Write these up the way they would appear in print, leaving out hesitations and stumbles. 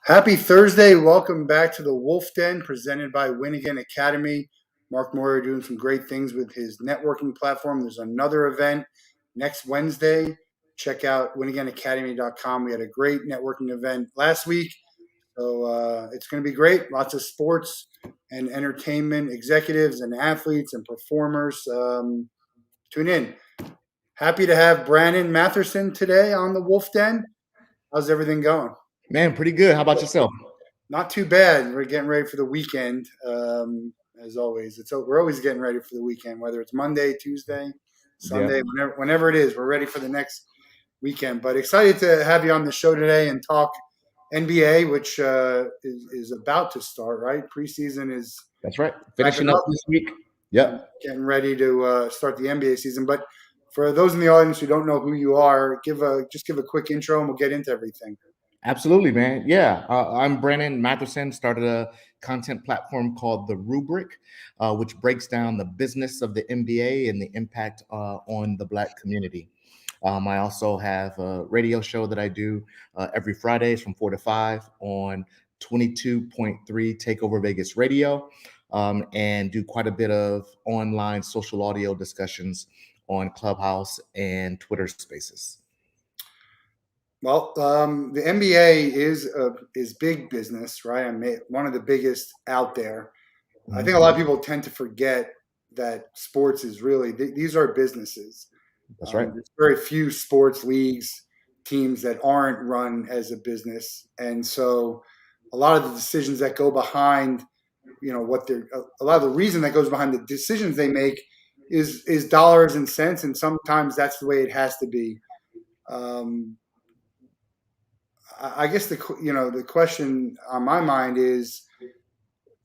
Happy Thursday. Welcome back to the Wolff Den presented by Win Again Academy. Mark Moyer doing some great things with his networking platform. There's another event next Wednesday. Check out winagainacademy.com. We had a great networking event last week. So it's going to be great. Lots of sports and entertainment executives and athletes and performers. Tune in. Happy to have Brannan Matherson today on the Wolff Den. How's everything going? Man, pretty good. How about yourself? Not too bad. We're getting ready for the weekend, as always. We're always getting ready for the weekend, whether it's Monday, Tuesday, Sunday, whenever it is. We're ready for the next weekend. But excited to have you on the show today and talk NBA, which is about to start. Right, preseason is. That's right. Finishing up this week. Yep. Getting ready to start the NBA season. But for those in the audience who don't know who you are, just give a quick intro and we'll get into everything. Absolutely, man. Yeah, I'm Brannan Matherson. Started a content platform called The Rubric, which breaks down the business of the NBA and the impact on the Black community. I also have a radio show that I do every Fridays from 4 to 5 on 22.3 Takeover Vegas Radio, and do quite a bit of online social audio discussions on Clubhouse and Twitter Spaces. Well, the NBA is big business, right? I mean, one of the biggest out there. I think a lot of people tend to forget that sports is really these are businesses. That's right. There's very few sports leagues, teams that aren't run as a business, and so a lot of the decisions that go behind, a lot of the reason that goes behind the decisions they make is dollars and cents, and sometimes that's the way it has to be. I guess the question on my mind is,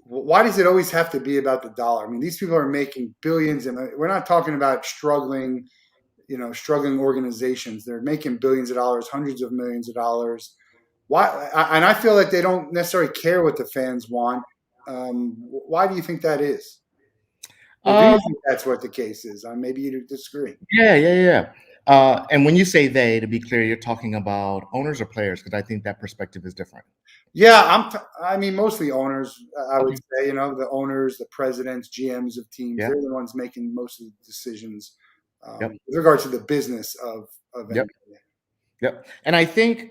why does it always have to be about the dollar? I mean, these people are making billions, and we're not talking about struggling organizations. They're making billions of dollars, hundreds of millions of dollars. Why? And I feel like they don't necessarily care what the fans want. Why do you think that is? Or do you think that's what the case is? Maybe you disagree. Yeah. And when you say they, to be clear, you're talking about owners or players, because I think that perspective is different. Yeah, I mean, mostly owners. I would say, the owners, the presidents, GMs of teams. They're the ones making most of the decisions with regard to the business of NBA. Yep. And I think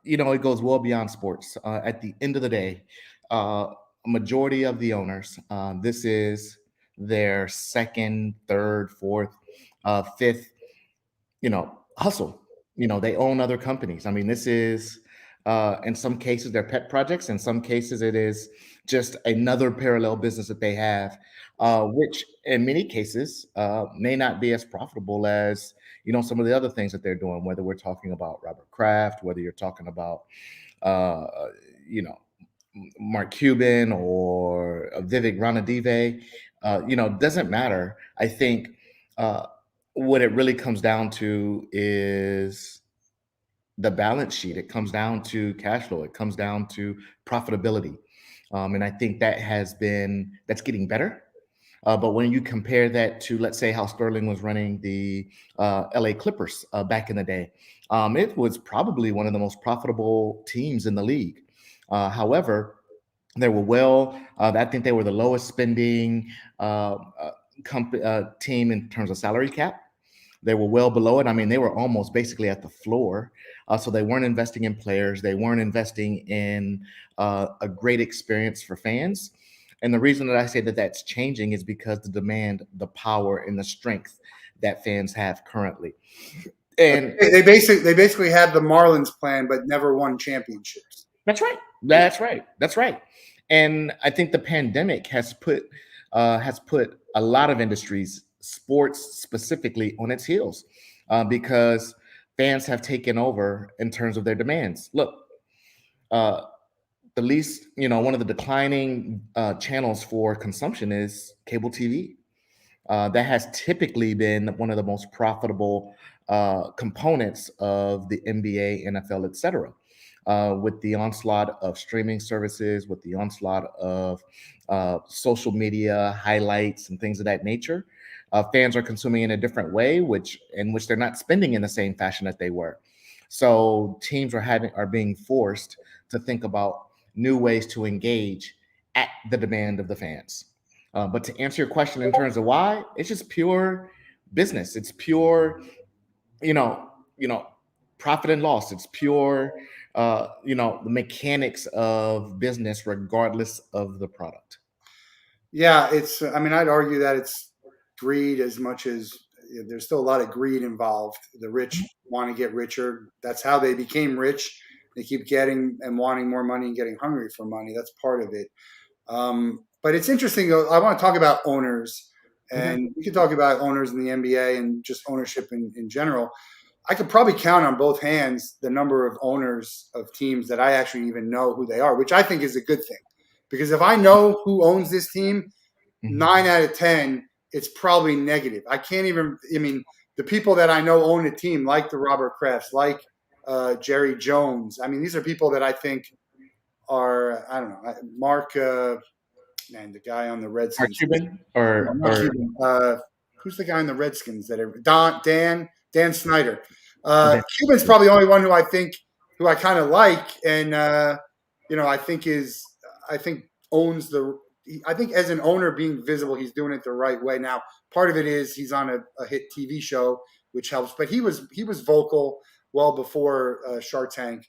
it goes well beyond sports. At the end of the day, a majority of the owners, this is their second, third, fourth, fifth, hustle. They own other companies. I mean, this is in some cases they're pet projects. In some cases it is just another parallel business that they have, which in many cases may not be as profitable as some of the other things that they're doing, whether we're talking about Robert Kraft, whether you're talking about Mark Cuban or Vivek Ranadive, doesn't matter. I think what it really comes down to is the balance sheet. It comes down to cash flow. It comes down to profitability. And I think that's getting better. But when you compare that to, let's say, how Sterling was running the LA Clippers back in the day, it was probably one of the most profitable teams in the league. However, they were I think they were the lowest spending team in terms of salary cap. They were well below it. I mean, they were almost basically at the floor. So they weren't investing in players. They weren't investing in a great experience for fans. And the reason that I say that that's changing is because the demand, the power, and the strength that fans have currently. And they basically had the Marlins plan, but never won championships. That's right. And I think the pandemic has put a lot of industries, sports specifically, on its heels because fans have taken over in terms of their demands. Look, one of the declining channels for consumption is cable TV. That has typically been one of the most profitable components of the NBA, NFL, etc. With the onslaught of streaming services, with the onslaught of social media highlights and things of that nature, fans are consuming in a different way, in which they're not spending in the same fashion that they were. So teams are being forced to think about new ways to engage at the demand of the fans. But to answer your question in terms of why, it's just pure business. It's pure, you know, you know, profit and loss. It's pure, the mechanics of business, regardless of the product. Yeah, I mean, I'd argue that it's greed as much as there's still a lot of greed involved. The rich want to get richer. That's how they became rich. They keep getting and wanting more money and getting hungry for money. That's part of it. But it's interesting. I want to talk about owners, Okay. and we could talk about owners in the NBA and just ownership in general. I could probably count on both hands the number of owners of teams that I actually even know who they are, which I think is a good thing. Because if I know who owns this team, Mhm. 9 out of 10, it's probably negative. I can't even. I mean, the people that I know own a team, like the Robert Krafts, like Jerry Jones. I mean, these are people that I think are. I don't know. Mark, man, the guy on the Mark Redskins. Cuban No, or not Cuban. Who's the guy on the Redskins that Dan Snyder. oh, Dan. Cuban's probably the only one who I kind of like, and I think owns the. I think as an owner being visible, he's doing it the right way. Now, part of it is he's on a hit TV show, which helps, but he was vocal well before Shark Tank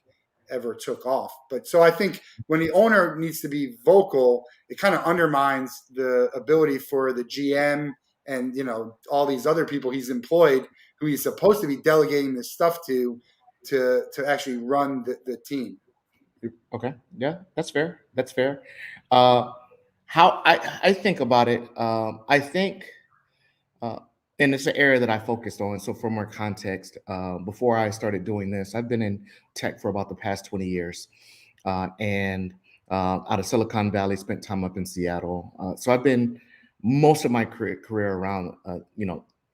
ever took off. But so I think when the owner needs to be vocal, it kind of undermines the ability for the GM and all these other people he's employed who he's supposed to be delegating this stuff to actually run the team. Okay, yeah, that's fair. That's fair. Uh, how I think about it, I think, uh, and it's an area that I focused on. So, for more context, before I started doing this, I've been in tech for about the past 20 years, and out of Silicon Valley, spent time up in Seattle. So, I've been most of my career around,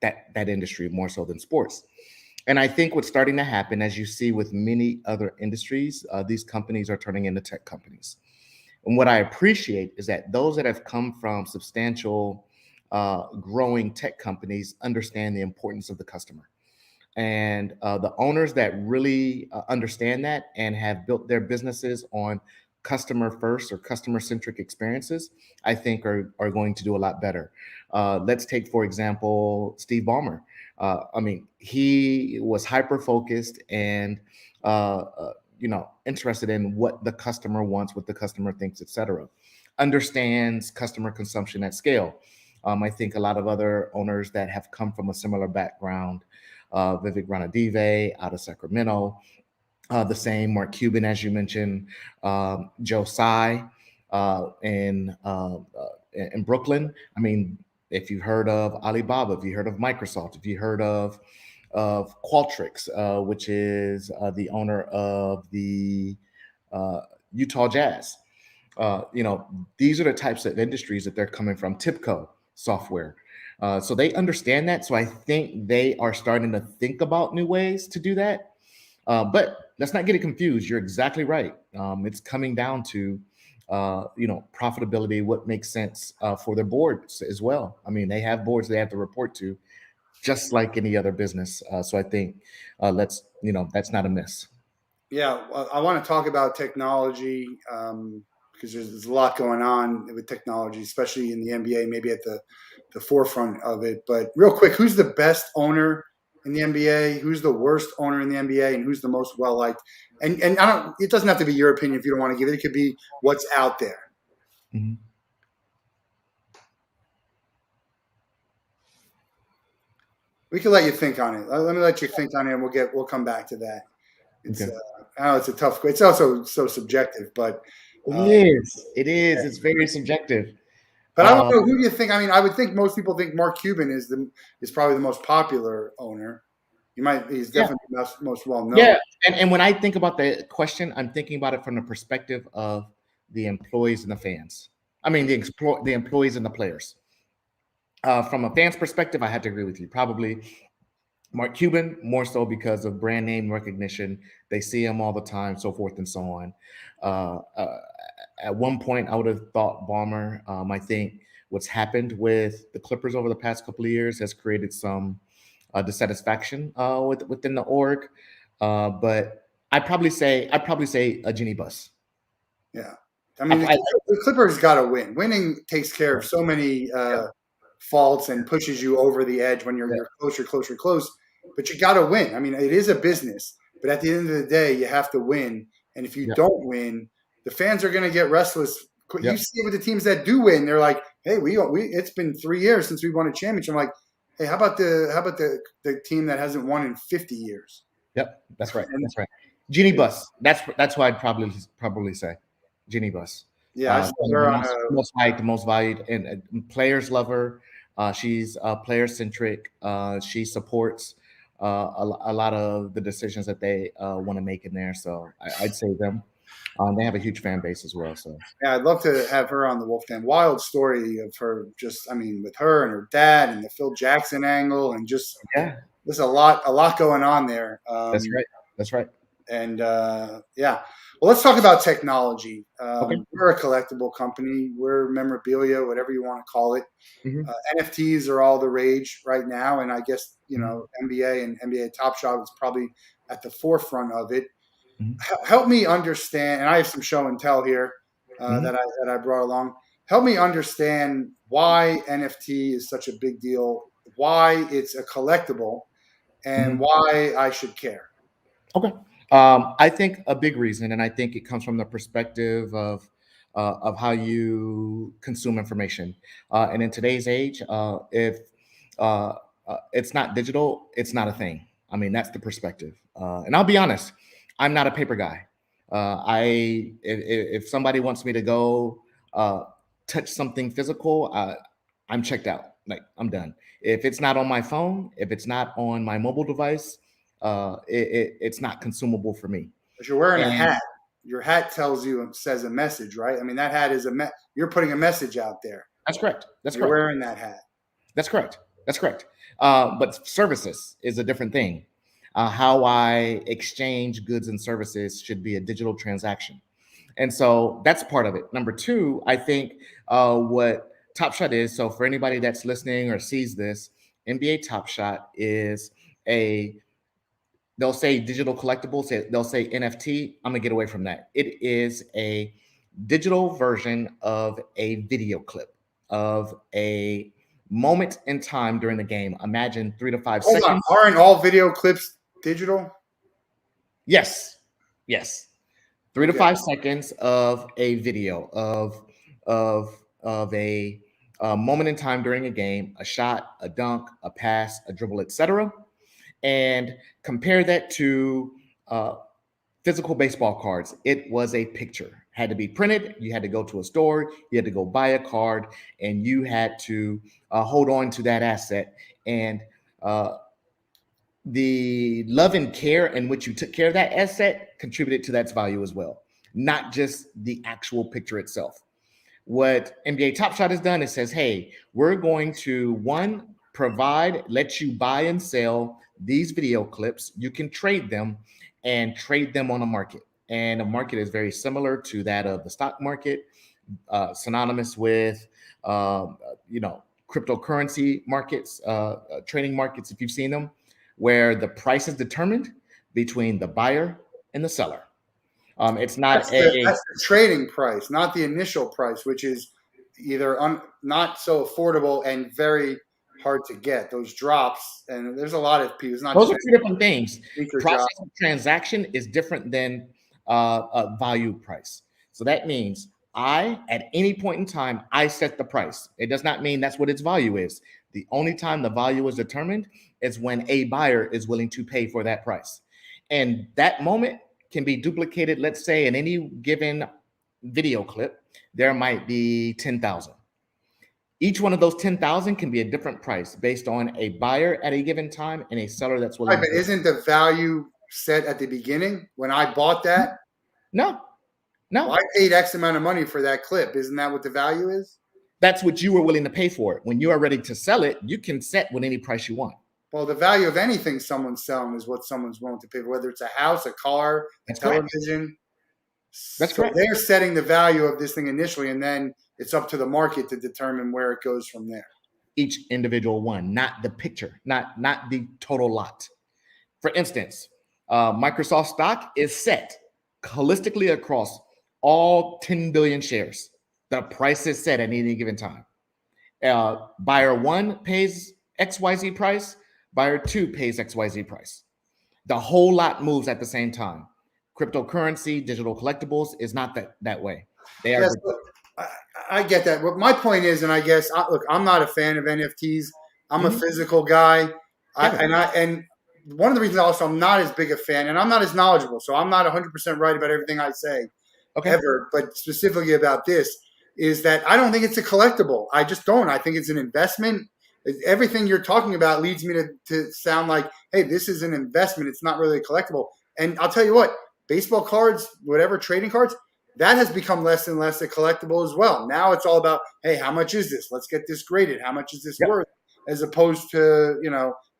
that industry more so than sports. And I think what's starting to happen, as you see with many other industries, these companies are turning into tech companies. And what I appreciate is that those that have come from substantial, growing tech companies understand the importance of the customer. And the owners that really understand that and have built their businesses on customer first or customer centric experiences, I think are going to do a lot better. Let's take, for example, Steve Ballmer. I mean, he was hyper focused and interested in what the customer wants, what the customer thinks, etc. Understands customer consumption at scale. I think a lot of other owners that have come from a similar background, Vivek Ranadive out of Sacramento, the same Mark Cuban, as you mentioned, Joe Tsai in Brooklyn. I mean, if you've heard of Alibaba, if you heard of Microsoft, if you heard of Qualtrics, which is the owner of the uh, Utah Jazz. These are the types of industries that they're coming from. TIPCO software. So they understand that. So I think they are starting to think about new ways to do that. But let's not get it confused. You're exactly right. It's coming down to, profitability, what makes sense for their boards as well. I mean, they have boards they have to report to, just like any other business. So I think that's not a miss. Yeah, well, I want to talk about technology because there's a lot going on with technology, especially in the NBA, maybe at the forefront of it. But real quick, who's the best owner in the NBA? Who's the worst owner in the NBA? And who's the most well liked? And I don't. It doesn't have to be your opinion if you don't want to give it. It could be what's out there. Mhm. We can let you think on it. Let me let you think on it, and we'll come back to that. It's Okay. I know it's a tough. It's also so subjective, but. It Uh, is. It is. It's very subjective. But I want Uh, to know who do you think? I mean, I would think most people think Mark Cuban is probably the most popular owner. He's yeah, definitely the most well known. yeah. And when I think about the question, I'm thinking about it from the perspective of the employees and the fans. I mean, the employees and the players. From a fan's perspective, I have to agree with you. Probably Mark Cuban, more so because of brand name recognition. They see him all the time, so forth and so on. Uh, uh, at one point, I would have thought Balmer. I think what's happened with the Clippers over the past couple of years has created some dissatisfaction within the org. But I'd probably say a Genie bus. Yeah. I mean, the Clippers got to win. Winning takes care of so many Yeah, faults and pushes you over the edge when yeah, you're close. But you got to win. I mean, it is a business, but at the end of the day, you have to win. And if you yeah, don't win, the fans are going to get restless. yeah. You see it with the teams that do win. They're like, "Hey, we it's been 3 years since we won a championship." I'm like, "Hey, how about the team that hasn't won in 50 years?" Yep, that's right. And That's right. Genie it, bus. That's what I'd probably say. Genie bus. yeah, I saw The her on most a most valued, and players love her. She's player centric. She supports a lot of the decisions that they want to make in there. So I'd say them. They have a huge fan base as well. So Yeah, I'd love to have her on the Wolf Den. Wild story of her, just I mean, with her and her dad and the Phil Jackson angle, and just yeah, there's a lot going on there. that's right. That's right. And yeah, well, let's talk about technology. Okay. We're a collectible company. We're memorabilia, whatever you want to call it. Hmm. NFTs are all the rage right now, and I guess Hmm. NBA and NBA Top Shot is probably at the forefront of it. Hmm. Help me understand, and I have some show and tell here Hmm. that I brought along. Help me understand why NFT is such a big deal, why it's a collectible, and Hmm. why I should care. Okay. I think a big reason, and I think it comes from the perspective of how you consume information. And in today's age, if uh, it's not digital, it's not a thing. I mean, that's the perspective. And I'll be honest, I'm not a paper guy. If somebody wants me to go touch something physical, I'm checked out. Like I'm done. If it's not on my phone, if it's not on my mobile device, it's not consumable for me. But you're wearing a And hat. Your hat tells you says a message, right? I mean, that hat is you're putting a message out there. that's correct. That's You're correct. wearing that hat. That's correct. That's correct. But services is a different thing. How I exchange goods and services should be a digital transaction. And so that's part of it. Number two, I think what Top Shot is, so for anybody that's listening or sees this, NBA Top Shot is a they'll say digital collectibles, they'll say NFT. I'm gonna get away from that. It is a digital version of a video clip of a moment in time during the game. Imagine 3 to 5 Hold on, seconds. aren't all video clips digital? Yes, yes, three to Okay. five seconds of a video of a moment in time during a game, a shot, a dunk, a pass, a dribble, etc. And compare that to physical baseball cards. It was a picture, had to be printed. You had to go to a store, you had to go buy a card, and you had to hold on to that asset. And uh, the love and care in which you took care of that asset contributed to that value as well, not just the actual picture itself. What NBA Top Shot has done is says, hey, we're going to one provide, let you buy and sell these video clips. You can trade them and trade them on a market. And the market is very similar to that of the stock market, synonymous with you know, cryptocurrency markets, trading markets, if you've seen them, where the price is determined between the buyer and the seller. It's not a That's the trading price, not the initial price, which is either not so affordable and very hard to get. Those drops, and there's a lot of people. It's not Those just are two different things. sneaker drop. Process of transaction is different than value price. So that means at any point in time, I set the price. It does not mean that's what its value is. The only time the value is determined is when a buyer is willing to pay for that price. And that moment can be duplicated, let's say, in any given video clip, there might be 10,000. Each one of those 10,000 can be a different price based on a buyer at a given time and a seller that's willing Right, to but pay. isn't the value set at the beginning when I bought that? No, Well, I no. paid X amount of money for that clip. Isn't that what the value is? That's what you were willing to pay for it. When you are ready to sell it, you can set with any price you want. Well, the value of anything someone's selling is what someone's willing to pay for, whether it's a house, a car, a That's correct. television. That's So correct. they're setting the value of this thing initially, and then it's up to the market to determine where it goes from there. Each individual one, not the picture, not the total lot. For instance, Microsoft stock is set holistically across all 10 billion shares. The price is set at any given time. Buyer one pays XYZ price, buyer two pays XYZ price. The whole lot moves at the same time. Cryptocurrency, digital collectibles is not that way. They are Yes, I get that. But my point is, and I guess, look, I'm not a fan of NFTs. I'm a Mhm. physical guy, Get it. and one of the reasons also I'm not as big a fan, and I'm not as knowledgeable, so I'm not 100% right about everything I say Okay. ever. But specifically about this is that I don't think it's a collectible. I just don't. I think it's an investment. Everything you're talking about leads me to sound like, hey, this is an investment. It's not really a collectible. And I'll tell you what, baseball cards, whatever trading cards, that has become less and less a collectible as well. Now it's all about, hey, how much is this? Let's get this graded. How much is this Yep. worth? As opposed to,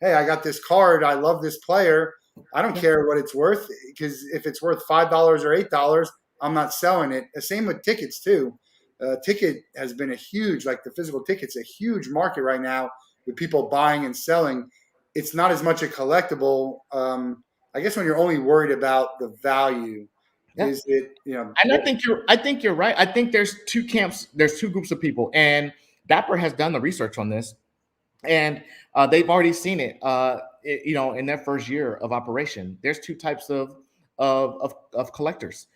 hey, I got this card. I love this player. I don't care what it's worth, because if it's worth $5 or $8, I'm not selling it. The same with tickets too. Ticket has been a huge, like the physical tickets, a huge market right now with people buying and selling. It's not as much a collectible. I guess when you're only worried about the value, Yeah. is it, And I think you're right. I think there's two camps, there's two groups of people. And Dapper has done the research on this. And they've already seen it, in their first year of operation. There's two types of collectors.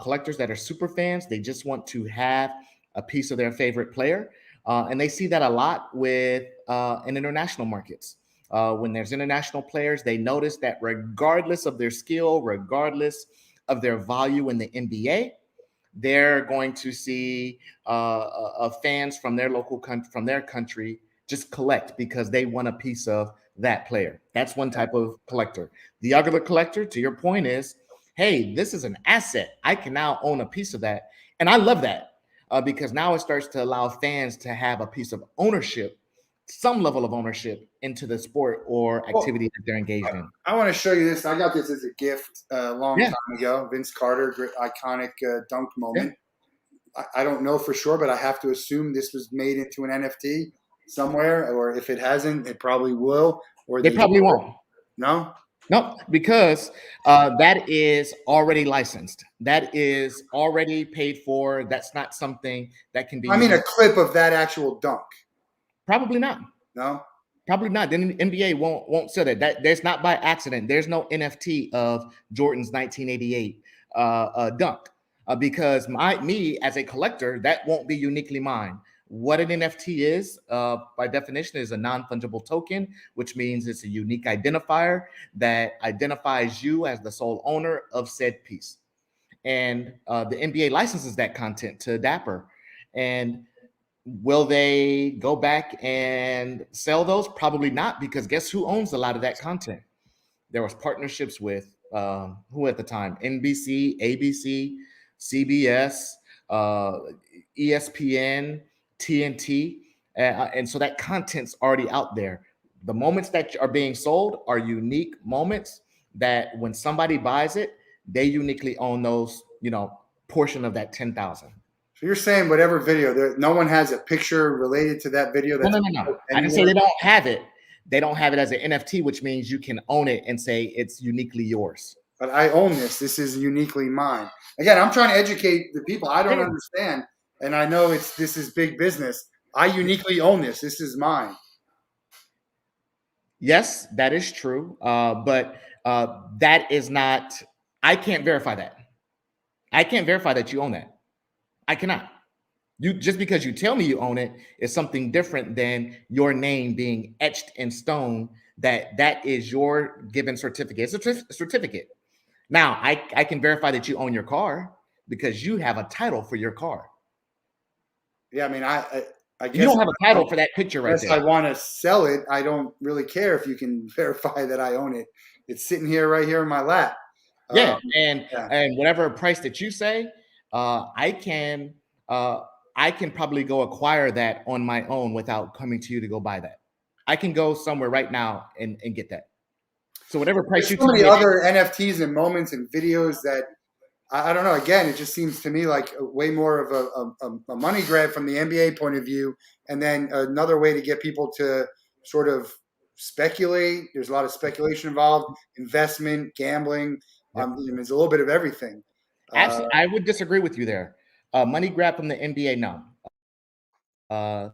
Collectors that are super fans. They just want to have a piece of their favorite player, and they see that a lot with in international markets. When there's international players, they notice that regardless of their skill, regardless of their value in the NBA, they're going to see fans from their local country, from their country, just collect because they want a piece of that player. That's one type of collector. The other collector, to your point, is, hey, this is an asset. I can now own a piece of that. And I love that because now it starts to allow fans to have a piece of ownership, some level of ownership into the sport or well, activity that they're engaged in. I want to show you this. I got this as a gift a long Yeah, time ago. Vince Carter, great, iconic dunk yeah. moment. I don't know for sure, but I have to assume this was made into an NFT somewhere, or if it hasn't, it probably will. Or They they probably won't. no. No, because that is already licensed. That is already paid for. That's not something that can be I mean, a used. clip of that actual dunk. Probably not. No. Probably not. Then the NBA won't sell that. That there's not by accident. There's no NFT of Jordan's 1988 dunk because me as a collector, that won't be uniquely mine. What an NFT is, by definition, is a non-fungible token, which means it's a unique identifier that identifies you as the sole owner of said piece. And the NBA licenses that content to Dapper, and will they go back and sell those? Probably not, because guess who owns a lot of that content? There was partnerships with who at the time? NBC, ABC, CBS, uh, ESPN, TNT, and so that content's already out there. The moments that are being sold are unique moments that when somebody buys it, they uniquely own those, portion of that 10,000. So you're saying whatever video, no one has a picture related to that video No, that's no, no, no. I didn't say anywhere. they don't have it. They don't have it as an NFT, which means you can own it and say it's uniquely yours. But I own this. This is uniquely mine. Again, I'm trying to educate the people. I don't Yeah. understand, and I know this is big business. I uniquely own this. This is mine. Yes, that is true. But that is not, I can't verify that. I can't verify that you own that. I cannot. You just because you tell me you own it is something different than your name being etched in stone that is your given certificate. It's a certificate. Now, I can verify that you own your car because you have a title for your car. Yeah, I mean, I You guess don't have a title for that picture right unless I there. want to sell it, I don't really care if you can verify that I own it. It's sitting here right here in my lap. Yeah, Um, yeah. and whatever price that you say, I can uh, I can probably go acquire that on my own without coming to you to go buy that. I can go somewhere right now and get that. So whatever price There's you so tell many me it is, other NFTs and moments and videos that I don't know. Again, it just seems to me like way more of a money grab from the NBA point of view, and then another way to get people to sort of speculate. There's a lot of speculation involved, investment, gambling. Yep. It's a little bit of everything. Actually, I would disagree with you there. Money grab from the NBA, no. Uh,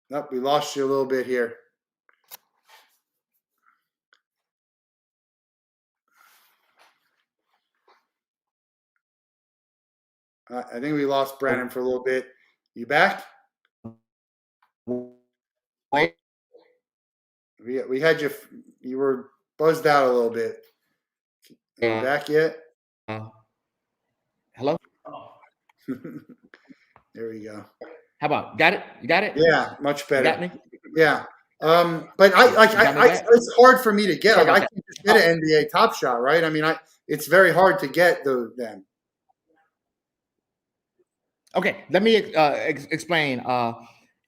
Nope, we lost you a little bit here. I think we lost Brannan for a little bit. You back? wait, We had you. You were buzzed out a little bit. Are you back yet? hello? There we go. How about, got it? You got it? Yeah, much You better. got me? Yeah. But it's hard for me to get. Sorry Like, I about can just get an NBA Top Shot, right? I mean, it's very hard to get them. Okay, let me explain.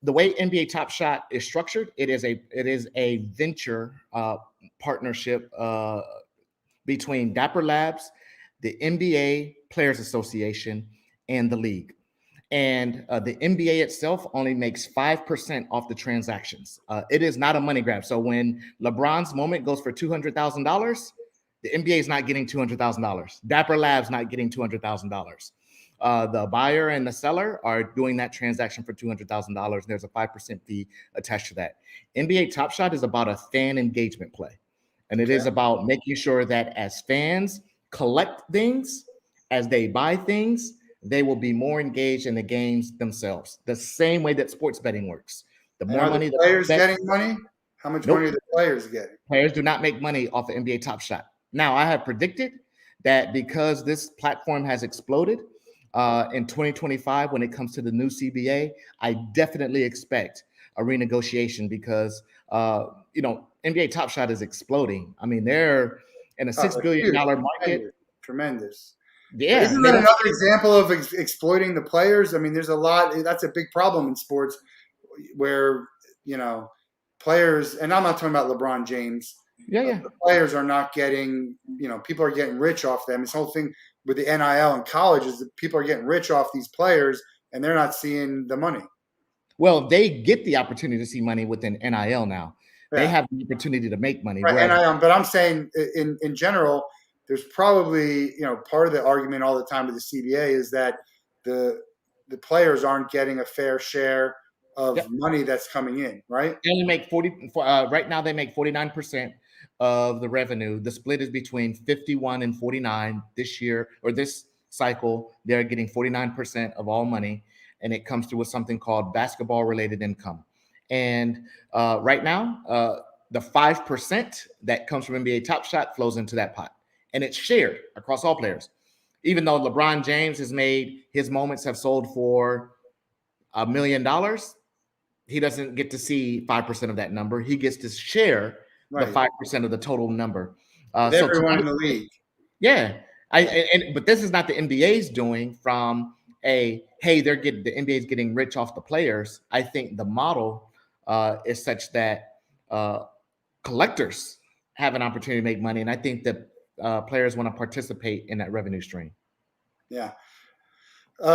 The way NBA Top Shot is structured, it is a venture partnership between Dapper Labs, the NBA Players Association, and the league. And the NBA itself only makes 5% off the transactions. It is not a money grab. So when LeBron's moment goes for $200,000, the NBA is not getting $200,000. Dapper Labs not getting $200,000. The buyer and the seller are doing that transaction for $200,000. There's a 5% fee attached to that. NBA Top Shot is about a fan engagement play. And it is about making sure that as fans collect things, as they buy things, they will be more engaged in the games themselves. The same way that sports betting works. The more money the players getting money? How much money are the players getting? Players do not make money off of NBA Top Shot. Now, I have predicted that because this platform has exploded in 2025 when it comes to the new CBA, I definitely expect a renegotiation because NBA Top Shot is exploding. I mean, they're in a $6 billion market. Tremendous. Yeah. Isn't that another example of exploiting the players? I mean, there's a lot. That's a big problem in sports where, players, and I'm not talking about LeBron James. Yeah. The players are not getting, people are getting rich off them. This whole thing with the NIL in college is that people are getting rich off these players and they're not seeing the money. Well, they get the opportunity to see money within NIL now. Yeah. They have the opportunity to make money. Right, NIL, but I'm saying in general, there's probably, part of the argument all the time with the CBA is that the players aren't getting a fair share of money that's coming in, right? They only make 40. Right now, they make 49% of the revenue. The split is between 51 and 49 this year, or this cycle. They're getting 49% of all money, and it comes through with something called basketball-related income. And right now, the 5% that comes from NBA Top Shot flows into that pot, and it's shared across all players. Even though LeBron James has made his moments have sold for $1 million, he doesn't get to see 5% of that number. He gets to share the 5% of the total number. Everyone in the league. Yeah, but this is not the NBA's doing from the NBA's getting rich off the players. I think the model is such that collectors have an opportunity to make money, and I think that players want to participate in that revenue stream. Yeah. It's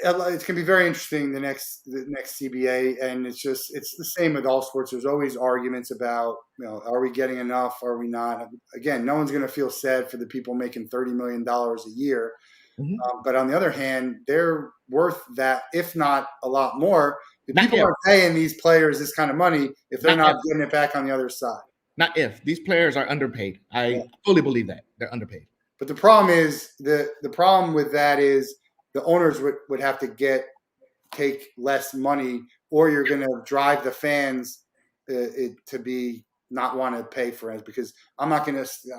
going to be very interesting the next CBA, and it's the same with all sports. There's always arguments about, are we getting enough? Are we not? Again, no one's going to feel sad for the people making $30 million a year. Mm-hmm. But on the other hand, they're worth that, if not a lot more. The people aren't paying these players this kind of money if they're not getting it back on the other side. Not if. These players are underpaid. I fully believe that. They're underpaid. But the problem is, the problem with that is the owners would have to take less money, or you're going to drive the fans to be not want to pay for it, because I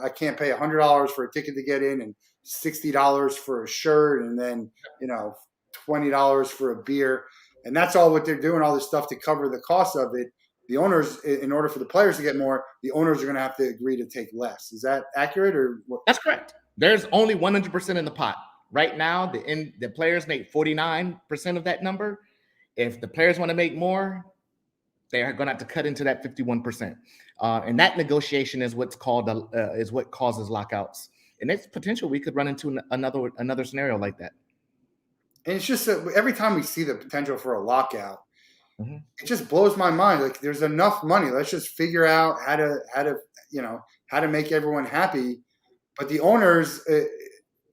can't pay $100 for a ticket to get in and $60 for a shirt and then, $20 for a beer. And that's all what they're doing, all this stuff to cover the cost of it. The owners, in order for the players to get more, the owners are going to have to agree to take less. Is that accurate or what? That's correct. There's only 100% in the pot. Right now, the players make 49% of that number. If the players want to make more, they are going to have to cut into that 51%. And that negotiation is what's called is what causes lockouts. And it's potential we could run into another scenario like that. And it's just that every time we see the potential for a lockout, Mhm. It just blows my mind. Like, there's enough money. Let's just figure out how to how to make everyone happy. But the owners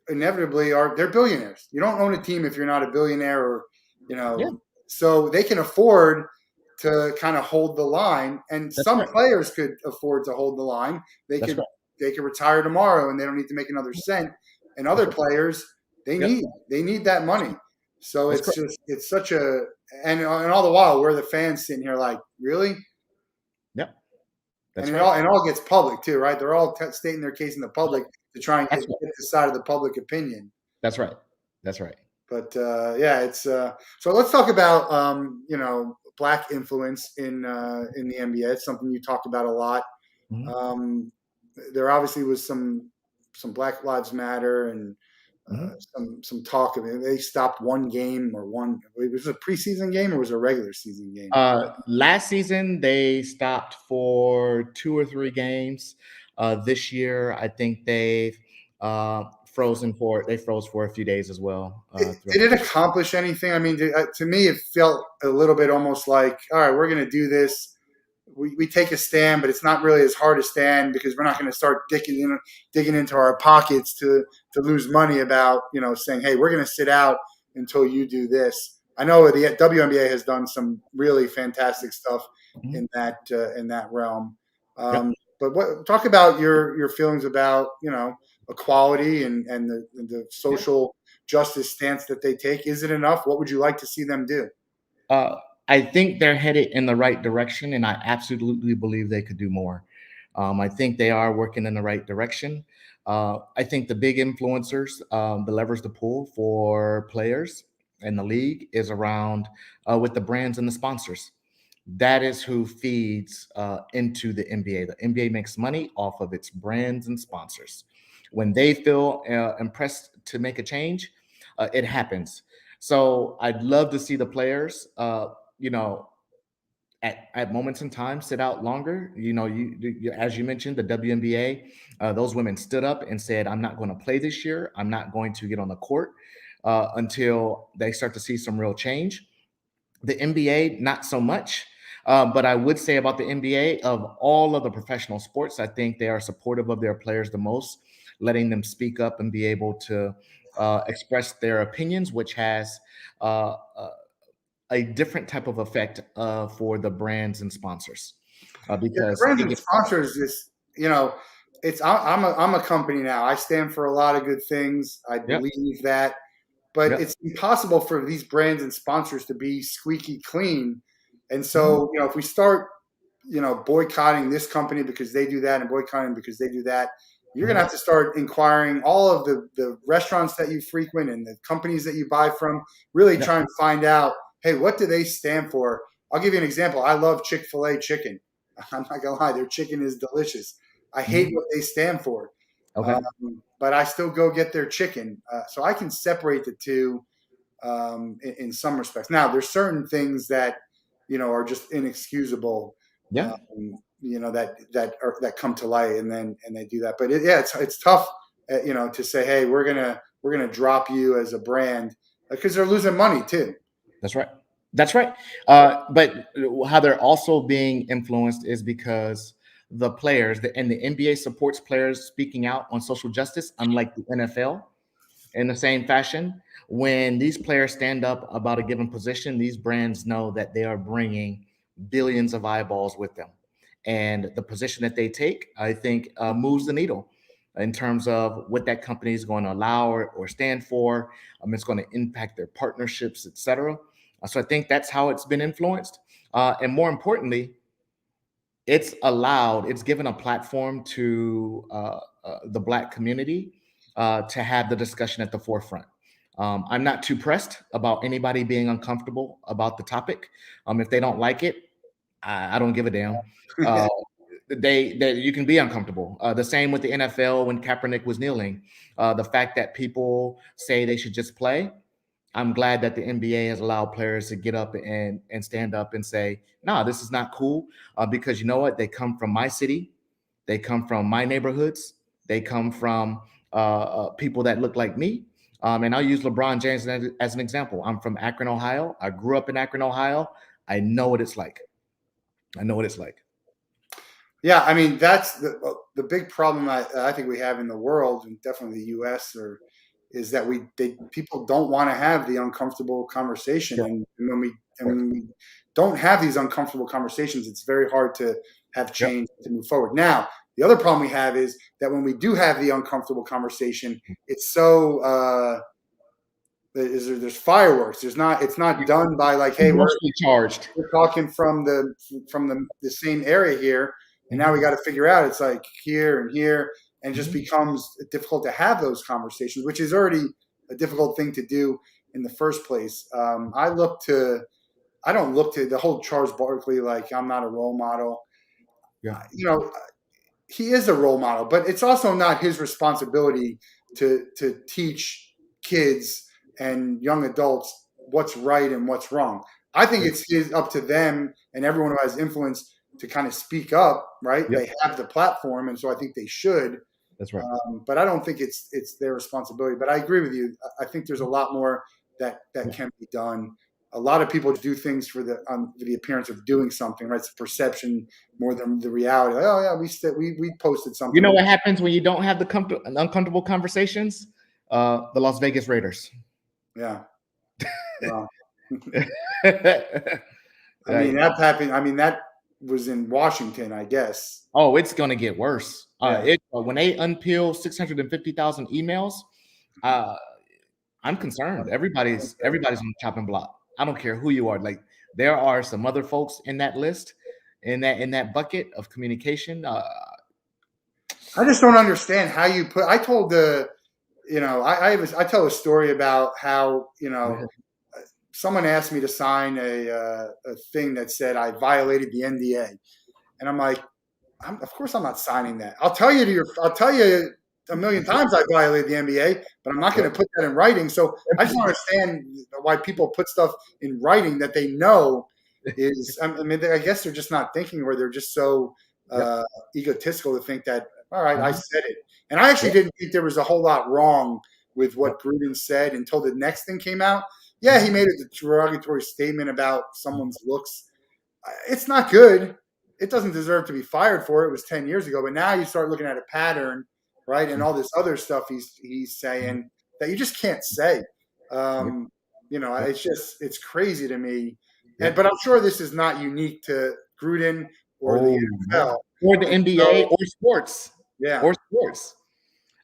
inevitably they're billionaires. You don't own a team if you're not a billionaire, or Yeah, so they can afford to kind of hold the line. And that's some right. players could afford to hold the line. They That's could right. they could retire tomorrow and they don't need to make another cent. And That's other right. players, Yep. they need that money. So That's correct. it's such a, and all the while we're the fans sitting here like, really? Yep. And That's right. it all gets public too, right? They're all stating their case in the public to try and That's right. get the side of the public opinion. That's right. That's right. But yeah, it's so let's talk about black influence in the NBA. It's something you talk about a lot. Mhm. Um, there obviously was some Black Lives Matter and Mhm. some talk of it. They stopped one game or one. Was it a preseason game or was it a regular season game? Last season they stopped for 2 or 3 games. This year, I think they froze for a few days as well. Did Throughout. it accomplish anything? I mean, to me, it felt a little bit almost like, all right, we're going to do this. We take a stand, but it's not really as hard a stand because we're not going to start digging into our pockets to lose money about saying, hey, we're going to sit out until you do this. I know the WNBA has done some really fantastic stuff Mhm. in that realm. Yep. But talk about your feelings about equality and the Yeah. social justice stance that they take. Is it enough? What would you like to see them do? Uh, I think they're headed in the right direction, and I absolutely believe they could do more. I think they are working in the right direction. I think the big influencers, the levers to pull for players in the league is around with the brands and the sponsors. That is who feeds into the NBA. The NBA makes money off of its brands and sponsors. When they feel impressed to make a change, it happens. So I'd love to see the players, you know, at moments in time sit out longer. As you mentioned, the WNBA, those women stood up and said, "I'm not going to play this year. I'm not going to get on the court until they start to see some real change." The NBA, not so much. But I would say about the NBA, of all of the professional sports, I think they are supportive of their players the most, letting them speak up and be able to express their opinions, which has a different type of effect for the brands and sponsors Yeah, the because brands it and gets. sponsors is, it's I'm a company now. I stand for a lot of good things. I Yep. believe that, but Yep. it's impossible for these brands and sponsors to be squeaky clean. And Mhm. so, if we start, boycotting this company because they do that and boycotting because they do that, you're going to Mhm. have to start inquiring all of the restaurants that you frequent and the companies that you buy from, really Yep. try and find out, hey, what do they stand for? I'll give you an example. I love Chick-fil-A chicken. I'm not gonna lie, their chicken is delicious. I hate Mhm. what they stand for, Okay. but I still go get their chicken. So I can separate the two in some respects. Now, there's certain things that are just inexcusable. Yeah. That come to light, and they do that. But yeah, it's tough, to say, hey, we're gonna drop you as a brand because they're losing money too. That's right. That's right. But how they're also being influenced is because and the NBA supports players speaking out on social justice, unlike the NFL. In the same fashion, when these players stand up about a given position, these brands know that they are bringing billions of eyeballs with them. And the position that they take, I think, moves the needle in terms of what that company is going to allow or stand for. It's going to impact their partnerships, etc. So I think that's how it's been influenced. And more importantly, it's given a platform to the Black community to have the discussion at the forefront. I'm not too pressed about anybody being uncomfortable about the topic. If they don't like it, I don't give a damn. Uh, they you can be uncomfortable. The same with the NFL when Kaepernick was kneeling. The fact that people say they should just play, I'm glad that the NBA has allowed players to get up and stand up and say, "No, this is not cool," because you know what? They come from my city, they come from my neighborhoods, they come from people that look like me. And I'll use LeBron James as an example. I'm from Akron, Ohio. I grew up in Akron, Ohio. I know what it's like. I know what it's like. Yeah, I mean that's the big problem I think we have in the world, and definitely the U.S. or is that people don't want to have the uncomfortable conversation, Yeah. and Right. when we don't have these uncomfortable conversations, it's very hard to have Yep. change to move forward. Now, the other problem we have is that when we do have the uncomfortable conversation, it's so there's fireworks. It's not done by like, hey, Emotionally charged. we're talking from the same area here, and now we Mhm. got to figure out it's like here and here, and it just Mhm. becomes difficult to have those conversations, which is already a difficult thing to do in the first place. I don't look to the whole Charles Barkley, like I'm not a role model. Yeah. You know, he is a role model, but it's also not his responsibility to teach kids and young adults what's right and what's wrong. I think Yep. it's up to them and everyone who has influence to kind of speak up. Right? Yep. They have the platform, and so I think they should. That's right. But I don't think it's their responsibility. But I agree with you. I think there's a lot more that Yeah. can be done. A lot of people do things for the appearance of doing something, right? It's a perception more than the reality. Like, oh yeah, we posted You something. know what happens when you don't have the uncomfortable conversations? The Las Vegas Raiders. Yeah. Well, I mean Right. that happened. I mean that was in Washington, I guess. Oh, it's gonna get worse. Yeah. When they unpeel 650,000 emails, uh, I'm concerned. Everybody's on the chopping block. I don't care who you are. Like there are some other folks in that list, in that bucket of communication. I just don't understand how you put. I told the, I tell a story about how someone asked me to sign a thing that said I violated the NDA, and I'm like, of course I'm not signing that. I'll tell you a million times I violated the NBA, but I'm not going Yep. to put that in writing. So I just don't understand why people put stuff in writing that they know is. I mean, I guess they're just not thinking, or they're just so Yep. uh, egotistical to think that. All right, I Mhm. said it, and I actually Yep. didn't think there was a whole lot wrong with Yep. what Gruden said until the next thing came out. Yeah, he Mhm. made a derogatory statement about someone's looks. It's not good. It doesn't deserve to be fired for it. It was 10 years ago, but now you start looking at a pattern, right? And Mhm. all this other stuff he's Mhm. saying that you just can't say. Yep. Um, Yep. it's crazy to me. And Yep. but I'm sure this is not unique to Gruden or the Oh NFL. no. Or the It's NBA so or sports. yeah. Or sports.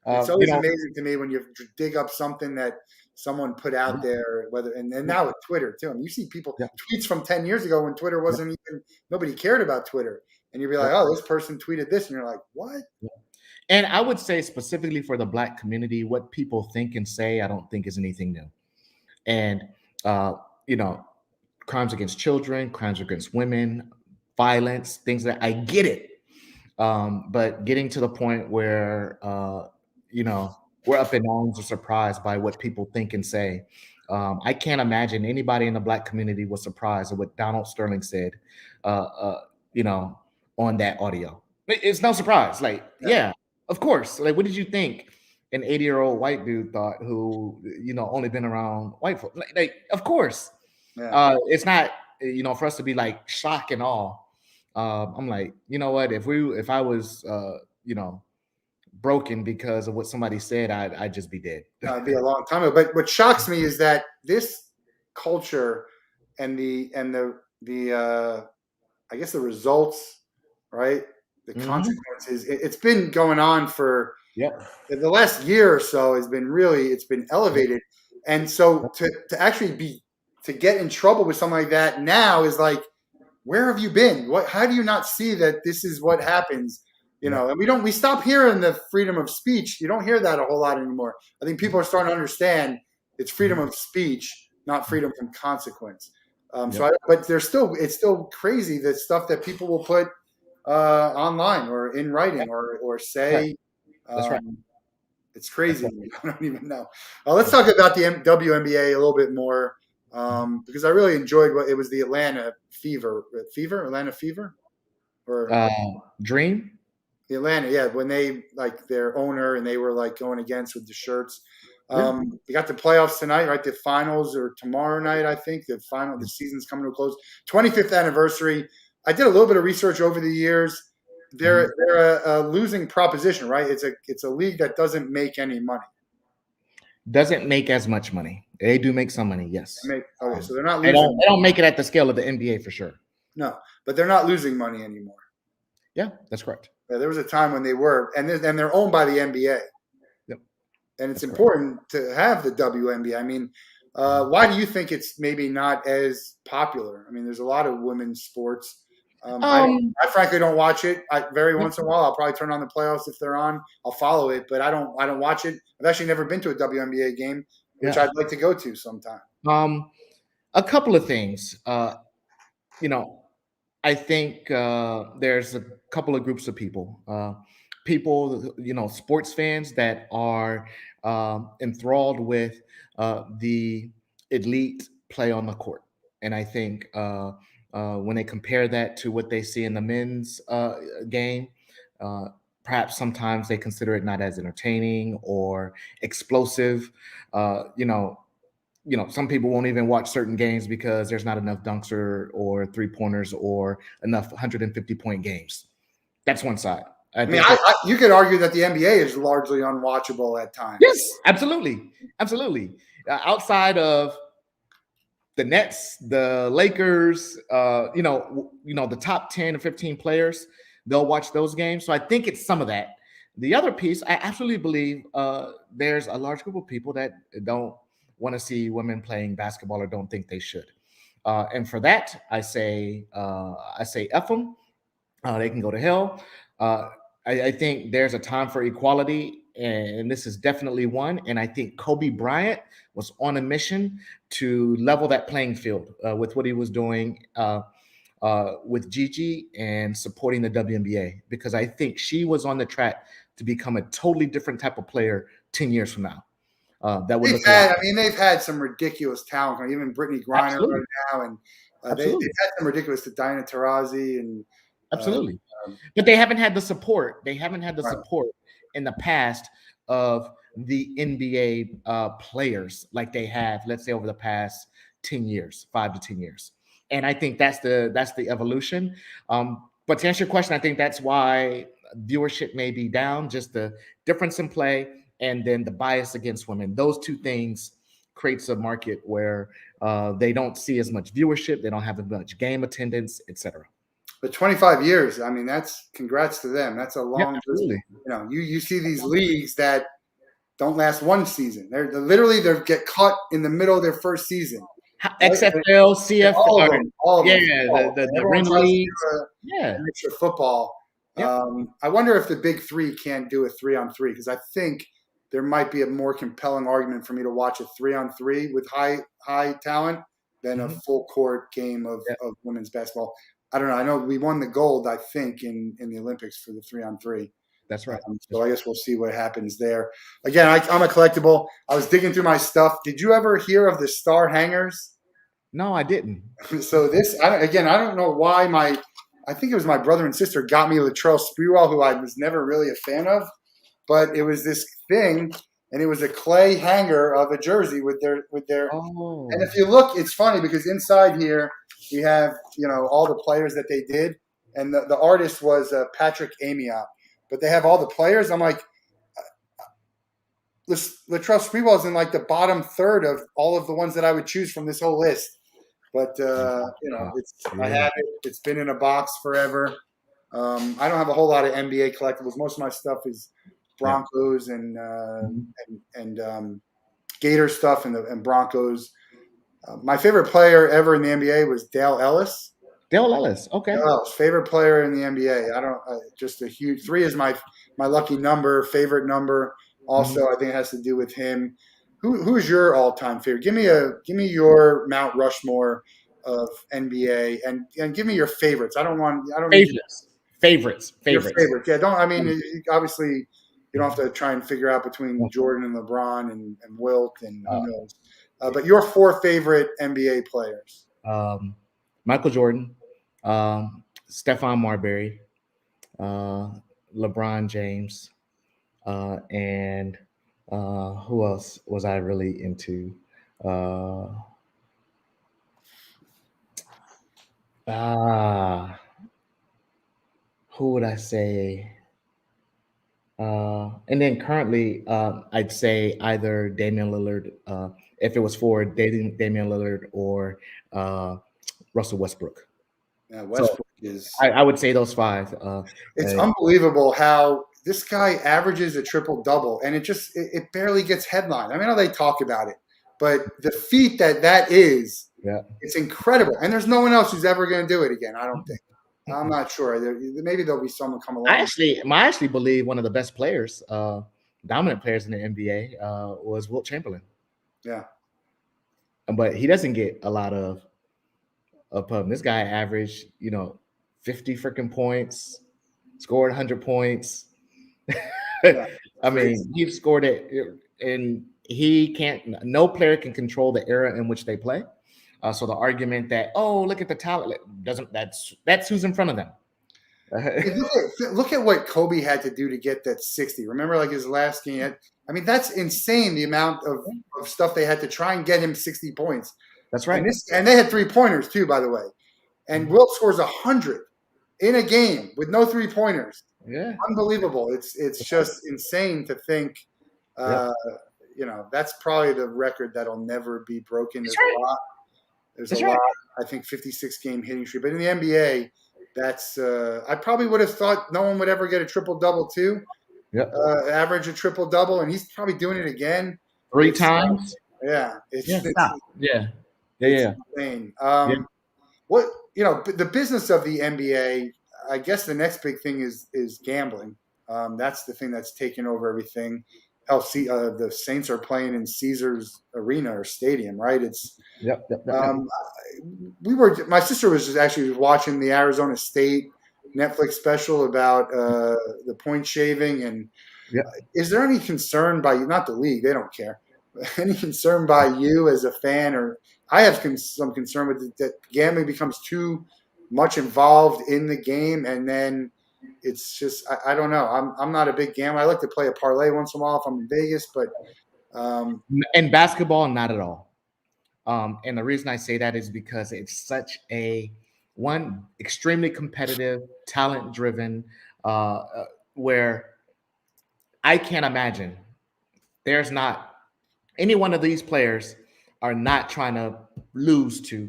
It's You always know, amazing to me when you dig up something that someone put out yeah, there, whether and yeah, now with Twitter too. I mean, you see people yeah, tweets from 10 years ago when Twitter yeah, wasn't even nobody cared about Twitter, and you'd be like, yep, "Oh, this person tweeted this," and you're like, "What?" yeah. And I would say specifically for the Black community, what people think and say, I don't think is anything new. And uh, you know, crimes against children, crimes against women, violence, things that I get it. But getting to the point where we're up in arms or surprised by what people think and say. I can't imagine anybody in the Black community was surprised at what Donald Sterling said, uh, uh, you know, on that audio. It's no surprise. Like, Yeah, yeah, of course. Like, what did you think an 80-year-old white dude thought who, only been around white folks? Like, of course. yeah. It's not, for us to be like shock and awe. I'm like, you know what? If I was, broken because of what somebody said, I'd just be dead. It'd be a long time ago. But what shocks me is that this culture and the I guess the results, right? The Hmm. consequences. It's been going on for Yep. the last year or so has been really it's been Yep. elevated, and so to actually be to get in trouble with something like that now is like, where have you been? What? How do you not see that this is what happens? Yep. And we stop hearing the freedom of speech. You don't hear that a whole lot anymore. I think people are starting to understand it's freedom Mhm. of speech, not freedom from consequence. Yep. But it's still crazy the stuff that people will put online or in writing or Right. say. That's right. Um, it's That's crazy right. to me. I don't even know. Let's That's talk right. about the WNBA a little bit more Mhm. because I really enjoyed what it was the Atlanta Fever, or Uh, Dream. the Atlanta, yeah, when they like their owner and they were like going against with the shirts. Yeah. We got the playoffs tonight, right? The finals are tomorrow night, I think. The season's coming to a close. 25th anniversary. I did a little bit of research over the years. Mhm. They're a losing proposition, right? It's a league that doesn't make any money. Doesn't make as much money. They do make some money, yes. Okay, so they're not They don't losing. they don't make it at the scale of the NBA for sure. No, but they're not losing money anymore. Yeah, that's correct. Yeah, there was a time when they were, and they're owned by the NBA. Yep, And it's that's correct. important to have the WNBA. I mean, why do you think it's maybe not as popular? I mean, there's a lot of women's sports. Um, I frankly don't watch it. Very yeah, once in a while, I'll probably turn on the playoffs if they're on. I'll follow it, but I don't watch it. I've actually never been to a WNBA game, which yeah. I'd like to go to sometime. A couple of things. You know, I think there's a couple of groups of people. People, sports fans that are enthralled with the elite play on the court. And I think when they compare that to what they see in the men's game, uh, perhaps sometimes they consider it not as entertaining or explosive. Uh, you know, some people won't even watch certain games because there's not enough dunks or three pointers or enough 150-point games. That's one side. I I mean, think that you could argue that the NBA is largely unwatchable at times. yes, absolutely, absolutely. Outside of the Nets, the Lakers, the top 10 or 15 players, they'll watch those games. So I think it's some of that. The other piece, I absolutely believe there's a large group of people that don't want to see women playing basketball or don't think they should. And for that, I say F them. They can go to hell. Uh, I think there's a time for equality, and this is definitely one. And I think Kobe Bryant was on a mission to level that playing field with what he was doing with Gigi and supporting the WNBA, because I think she was on the track to become a totally different type of player 10 years from now. That would look a lot. They've had some ridiculous talent. Even Brittany Griner Absolutely, right now, and they've absolutely, had some ridiculous. Diana Taurasi and uh, absolutely. But they haven't had the support. They haven't had the right. support in the past of the NBA players like they have, let's say, over the past 10 years, 5 to 10 years. And I think that's the evolution. But to answer your question, I think that's why viewership may be down, just the difference in play and then the bias against women. Those two things creates a market where they don't see as much viewership, they don't have as much game attendance, etc. But 25 years, I mean, that's congrats to them. That's a Yeah, long. absolutely. You see these leagues that don't last one season. They're literally they get cut in the middle of their first season. Right? XFL, CF, All of or them, all of yeah, them. the Everyone ring tries to leagues. do Yeah, a mix of football. yep. I wonder if the big three can't do a 3-on-3, because I think there might be a more compelling argument for me to watch a 3-on-3 with high talent than a Mhm. full court game of women's basketball. I don't know. I know we won the gold, I think, in the Olympics for the 3-on-3. That's right. So I guess we'll see what happens there. Again, I'm a collectible. I was digging through my stuff. Did you ever hear of the star hangers? No, I didn't. So I don't know why I think it was my brother and sister got me Latrell Sprewell, who I was never really a fan of, but it was this thing, and it was a clay hanger of a jersey with their. Oh, And if you look, it's funny because inside here we have all the players that they did, and the artist was Patrick Amiot, but they have all the players. I'm like, Latrell Sprewell is in like the bottom third of all of the ones that I would choose from this whole list. But I yeah. have it. It's been in a box forever. I don't have a whole lot of NBA collectibles. Most of my stuff is Yeah. Broncos and Mhm. Gator stuff and Broncos. My favorite player ever in the NBA was Dale Ellis. Dale Ellis. Okay. Dale Ellis, favorite player in the NBA. I don't just a huge three is my lucky number, favorite number. Also, Mhm. I think it has to do with him. Who's your all time favorite? Give me your Mount Rushmore of NBA and give me your favorites. I don't need you your Favorites. favorites. Yeah, don't. I mean, obviously, you don't have Mhm. to try and figure out between Jordan and LeBron and Wilt and who Uh, knows. But your four favorite NBA players. um, Michael Jordan, Stephon Marbury, uh, LeBron James, and Who else was I really into? Uh, ah, who would I say? And then currently, I'd say either Damian Lillard, if it was for Damian Lillard or uh, Russell Westbrook. Yeah, So Westbrook is. I would say those five. It's unbelievable how this guy averages a triple double, and it barely gets headlined. I mean, I know they talk about it, but the feat that is, Yeah. it's incredible. And there's no one else who's ever going to do it again. I don't think. I'm not sure. Maybe there'll be someone come along. I actually believe one of the best players, dominant players in the NBA, was Wilt Chamberlain. Yeah. But he doesn't get a lot of pub. This guy averaged, 50 freaking points, scored 100 points. Yeah. I mean, he scored it, and he can't. No player can control the era in which they play. So the argument that, oh, look at the talent, doesn't that's who's in front of them. Look at what Kobe had to do to get that 60. Remember, like his last game. I mean, that's insane. The amount of stuff they had to try and get him 60 points. That's right. And they had 3-pointers too, by the way. And Wilt scores 100 in a game with no 3-pointers. Yeah, unbelievable. It's just insane to think. That's probably the record that'll never be broken. There's a lot. There's a lot. I think 56 game hitting streak, but in the NBA, that's. I probably would have thought no one would ever get a triple double too. Yep. Average a triple double, and he's probably doing it again 3 times. Yeah. It's insane. What the business of the NBA. I guess the next big thing is gambling. That's the thing that's taken over everything. Hell, the Saints are playing in Caesars Arena or Stadium, right? It's my sister was just actually watching the Arizona State Netflix special about the point shaving, and is there any concern by you? Not the league, they don't care. Any concern by you as a fan, or I have some concern with that gambling becomes too much involved in the game, and then it's just I don't know. I'm not a big gambler. I like to play a parlay once in a while if I'm in Vegas, but in basketball, not at all. And the reason I say that is because it's such a extremely competitive, talent driven, where I can't imagine there's not any one of these players are not trying to lose to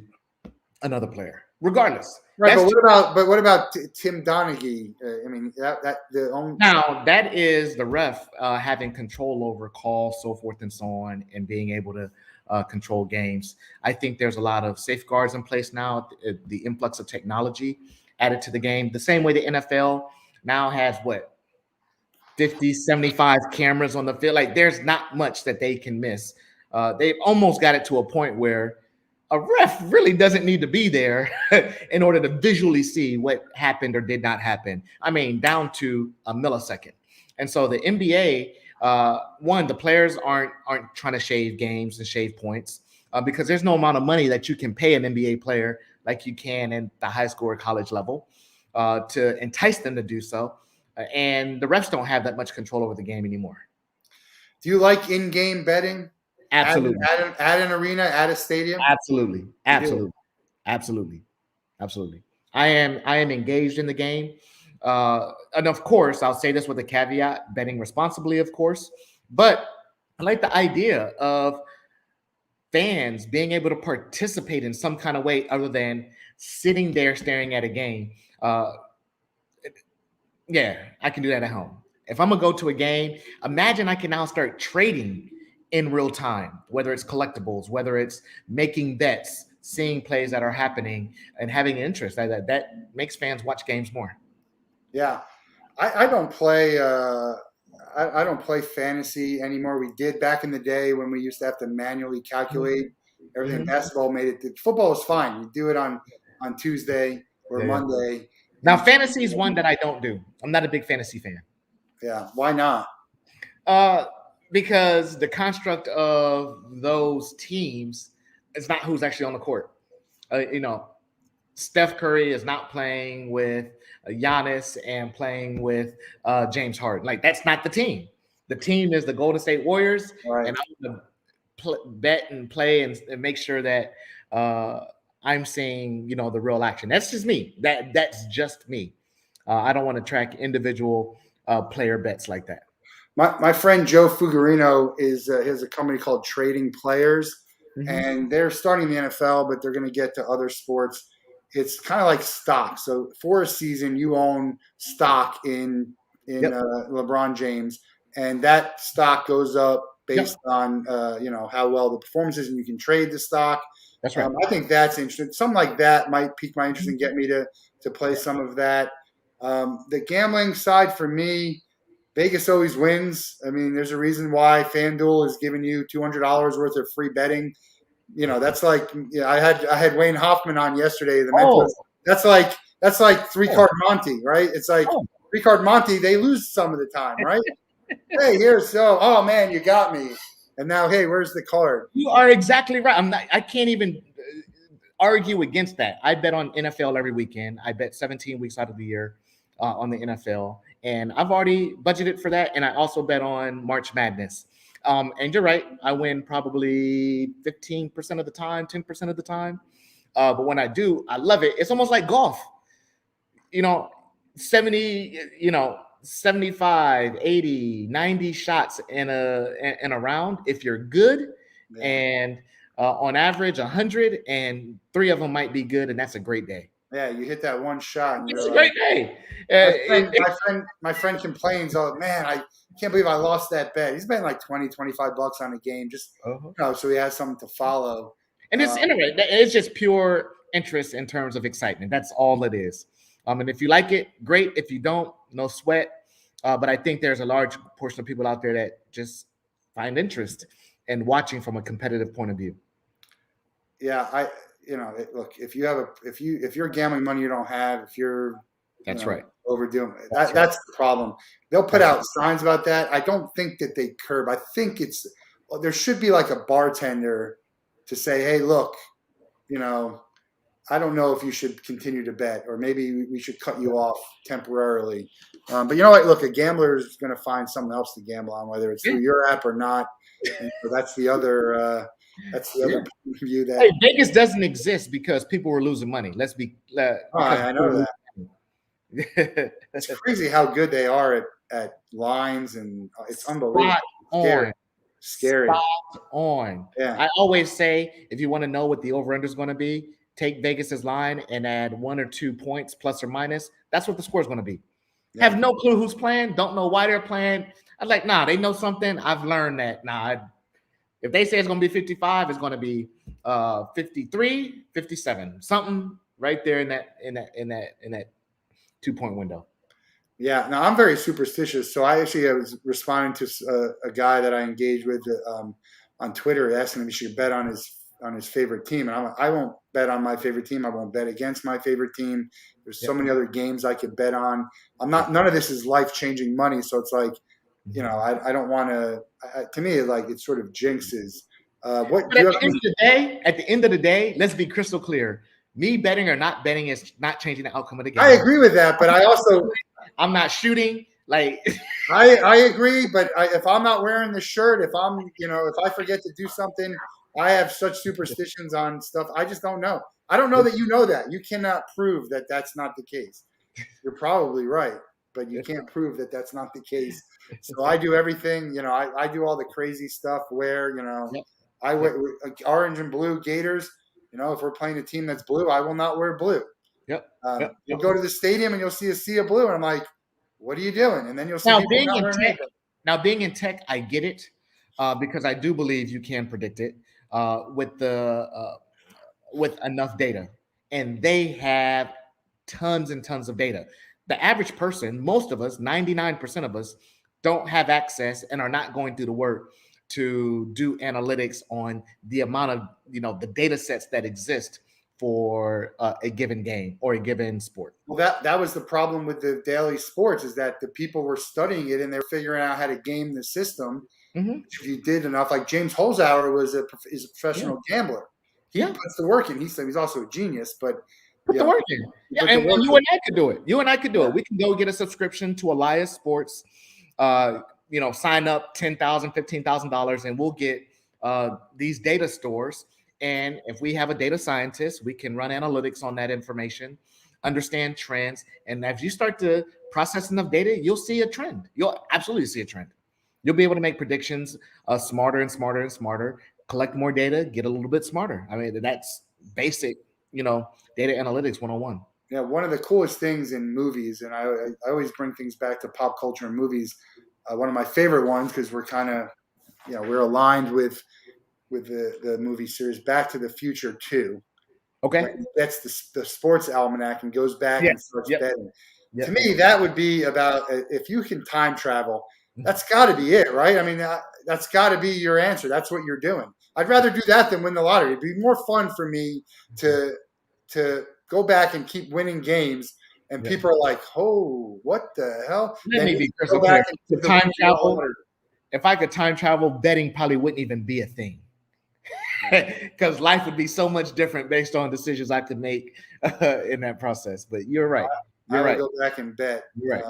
another player, regardless. Right, but what about Tim Donaghy? I mean, now that is the ref having control over calls, so forth and so on, and being able to control games. I think there's a lot of safeguards in place now. The influx of technology added to the game, the same way the NFL now has 50, 75 cameras on the field. Like there's not much that they can miss. They've almost got it to a point where a ref really doesn't need to be there in order to visually see what happened or did not happen. I mean, down to a millisecond. And so the NBA, the players aren't trying to shave games and shave points because there's no amount of money that you can pay an NBA player like you can in the high school or college level to entice them to do so. And the refs don't have that much control over the game anymore. Do you like in-game betting? Absolutely. At an arena, at a stadium? Absolutely. I am engaged in the game. And of course, I'll say this with a caveat, betting responsibly, of course. But I like the idea of fans being able to participate in some kind of way other than sitting there staring at a game. Yeah, I can do that at home. If I'm going to go to a game, imagine I can now start trading in real time, whether it's collectibles, whether it's making bets, seeing plays that are happening and having an interest. That makes fans watch games more. Yeah. I don't play I don't play fantasy anymore. We did back in the day when we used to have to manually calculate everything. Basketball made it. Football is fine. You do it on Tuesday or Monday. Now, fantasy is one that I don't do. I'm not a big fantasy fan. Yeah. Why not? Because the construct of those teams is not who's actually on the court. Steph Curry is not playing with Giannis and playing with James Harden. Like that's not the team. The team is the Golden State Warriors, Right. and I'm going to bet and play and make sure that I'm seeing, the real action. That's just me. That's just me. I don't want to track individual player bets like that. My friend Joe Fuggerino has a company called Trading Players, Mm-hmm. and they're starting the NFL, but they're going to get to other sports. It's kind of like stock. So for a season, you own stock in Yep. LeBron James, and that stock goes up based Yep. on how well the performance is, and you can trade the stock. That's right. I think that's interesting. Something like that might pique my interest and Mm-hmm. get me to play some of that. The gambling side for me, Vegas always wins. I mean, there's a reason why FanDuel is giving you $200 worth of free betting. That's like I had Wayne Hoffman on yesterday. The Oh, Mentalist. That's like three oh, card Monty, right? It's like oh. three card Monty. They lose some of the time, right? Hey, here's oh man, you got me. And now, hey, where's the card? You are exactly right. I can't even argue against that. I bet on NFL every weekend. I bet 17 weeks out of the year on the NFL, and I've already budgeted for that. And I also bet on March Madness. And you're right. I win probably 15% of the time, 10% of the time. But when I do, I love it. It's almost like golf. 70, 75, 80, 90 shots in a round. If you're good, Yeah. and on average 100, and 3 of them might be good, and that's a great day. Yeah, you hit that one shot, and It's you're a like, great day. my friend complains, oh man, I can't believe I lost that bet. He's betting like 20, 25 bucks on a game, just so he has something to follow. And it's interesting. It's just pure interest in terms of excitement. That's all it is. And if you like it, great. If you don't, no sweat. But I think there's a large portion of people out there that just find interest in watching from a competitive point of view. Yeah, look, if you're gambling money you don't have, if you're That's right. overdoing it, that's the problem. They'll put out signs about that. I don't think that they curb. I think there should be like a bartender to say, hey, look, I don't know if you should continue to bet, or maybe we should cut you off temporarily. But you know what? Look, a gambler is going to find something else to gamble on, whether it's through your app or not. And so that's the other. That's the other view that. Hey, Vegas doesn't exist because people were losing money. Let's be. I know that. It's crazy how good they are at lines, and it's unbelievable. Scary. Spot on. Yeah. I always say, if you want to know what the over-under is going to be, take Vegas's line and add 1 or 2 points, plus or minus. That's what the score is going to be. Yeah. Have no clue who's playing. Don't know why they're playing. I'm like, nah, they know something. I've learned that. If they say it's going to be 55, it's going to be 53, 57, something right there in that 2-point window. Yeah. Now I'm very superstitious, so I was responding to a guy that I engaged with on Twitter, asking him if he should bet on his favorite team, and I won't bet on my favorite team. I won't bet against my favorite team. There's so many other games I could bet on. None of this is life-changing money, so it's like, I don't want to. To me, it sort of jinxes. At the end of the day, let's be crystal clear. Me betting or not betting is not changing the outcome of the game. I agree with that, but I'm not shooting. Like I agree, but if I'm not wearing the shirt, if I forget to do something, I have such superstitions on stuff. I just don't know. I don't know that you know that. You cannot prove that that's not the case. You're probably right, but you can't prove that that's not the case. So I do everything. I do all the crazy stuff where, I wear orange and blue Gators. If we're playing a team that's blue, I will not wear blue. You'll go to the stadium and you'll see a sea of blue, and I'm like, what are you doing? And then you'll see being in tech, I get it, because I do believe you can predict it with enough data, and they have tons and tons of data. The average person, most of us, 99% of us, don't have access and are not going through the work to do analytics on the amount of the data sets that exist for a given game or a given sport. Well, that was the problem with the daily sports, is that the people were studying it and they're figuring out how to game the system. Mm-hmm. If you did enough, like James Holzhauer is a professional gambler. He puts the work in. He's also a genius, but put the work in. Yeah, and you and I could do it. You and I could do it. We can go get a subscription to Elias Sports. sign up $10,000, $15,000, and we'll get these data stores. And if we have a data scientist, we can run analytics on that information, understand trends. And as you start to process enough data, you'll see a trend. You'll absolutely see a trend. You'll be able to make predictions smarter and smarter and smarter, collect more data, get a little bit smarter. I mean, that's basic, data analytics 101. Yeah, one of the coolest things in movies, and I always bring things back to pop culture and movies. One of my favorite ones, because we're kind of, we're aligned with the movie series Back to the Future 2. Okay. When he gets the sports almanac and goes back and starts betting. Yep. To me, that would be about, if you can time travel, that's got to be it, right? I mean, that's got to be your answer. That's what you're doing. I'd rather do that than win the lottery. It'd be more fun for me to go back and keep winning games, and people are like, "Oh, what the hell?" Let me be crystal clear. If I could time travel, betting probably wouldn't even be a thing. Because life would be so much different based on decisions I could make in that process. But you're right. I would go back and bet. You're right.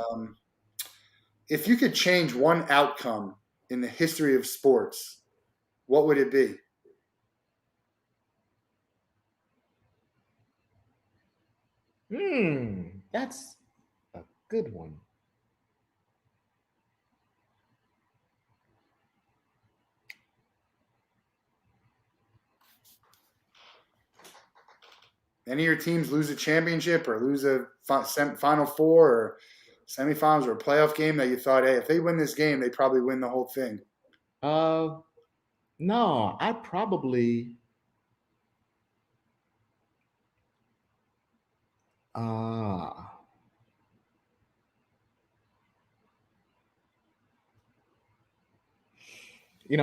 If you could change one outcome in the history of sports, what would it be? That's a good one. Any of your teams lose a championship or lose a Final Four or semifinals or a playoff game that you thought, hey, if they win this game, they probably win the whole thing? No, I probably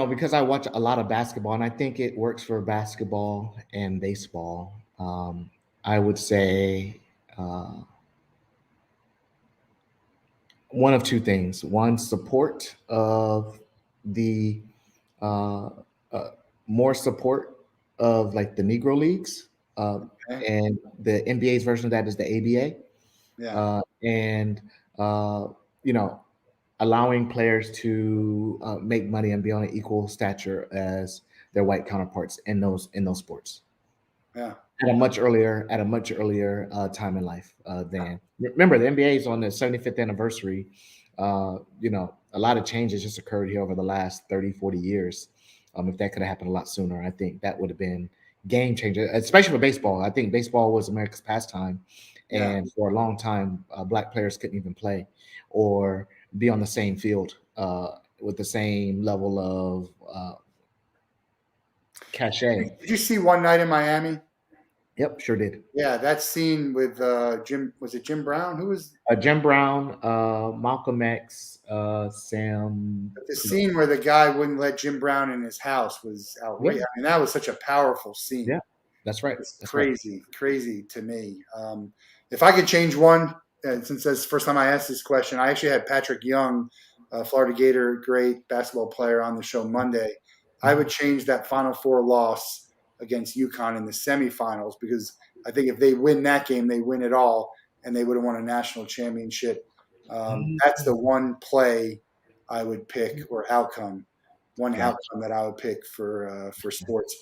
because I watch a lot of basketball, and I think it works for basketball and baseball. I would say one of two things. One, support of the more support of like the Negro Leagues, and the NBA's version of that is the ABA. Yeah. And allowing players to make money and be on an equal stature as their white counterparts in those sports. Yeah. At a much earlier time in life than remember, the NBA is on the 75th anniversary. A lot of changes just occurred here over the last 30, 40 years. If that could have happened a lot sooner, I think that would have been game changer, especially for baseball. I think baseball was America's pastime. And for a long time, Black players couldn't even play or be on the same field with the same level of cachet. Did you see One Night in Miami? Yep, sure did. Yeah, that scene with Jim. Was it Jim Brown? Who was Jim Brown, Malcolm X, Sam. The scene where the guy wouldn't let Jim Brown in his house was outrageous. I mean, that was such a powerful scene. Yeah, that's right. It's crazy to me. If I could change one, since that's the first time I asked this question, I actually had Patrick Young, Florida Gator, great basketball player, on the show Monday. I would change that Final Four loss against UConn in the semifinals, because I think if they win that game, they win it all, and they would have won a national championship. That's the one play I would pick, or outcome that I would pick for sports.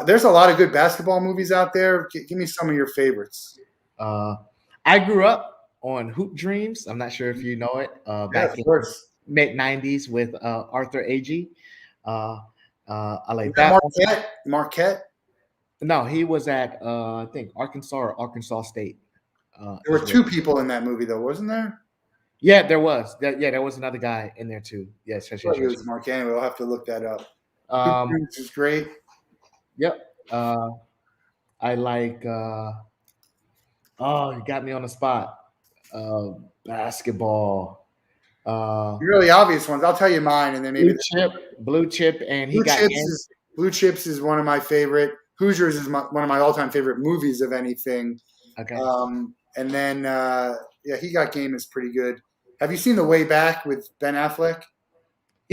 There's a lot of good basketball movies out there. Give me some of your favorites. I grew up on Hoop Dreams. I'm not sure if you know it. Back in the mid-90s with Arthur Agee. I like that. Marquette? No, he was at I think Arkansas or Arkansas State. There were two people in that movie, though, wasn't there? Yeah, there was. There was another guy in there too. Yes, it was Mark. Anyway, we'll have to look that up. This is great. Yep. I like. You got me on the spot. Basketball. Really obvious ones. I'll tell you mine, and then maybe Blue Chip, and Blue Chips is one of my favorite. Hoosiers is one of my all-time favorite movies of anything. Okay. And then He Got Game is pretty good. Have you seen The Way Back with Ben Affleck?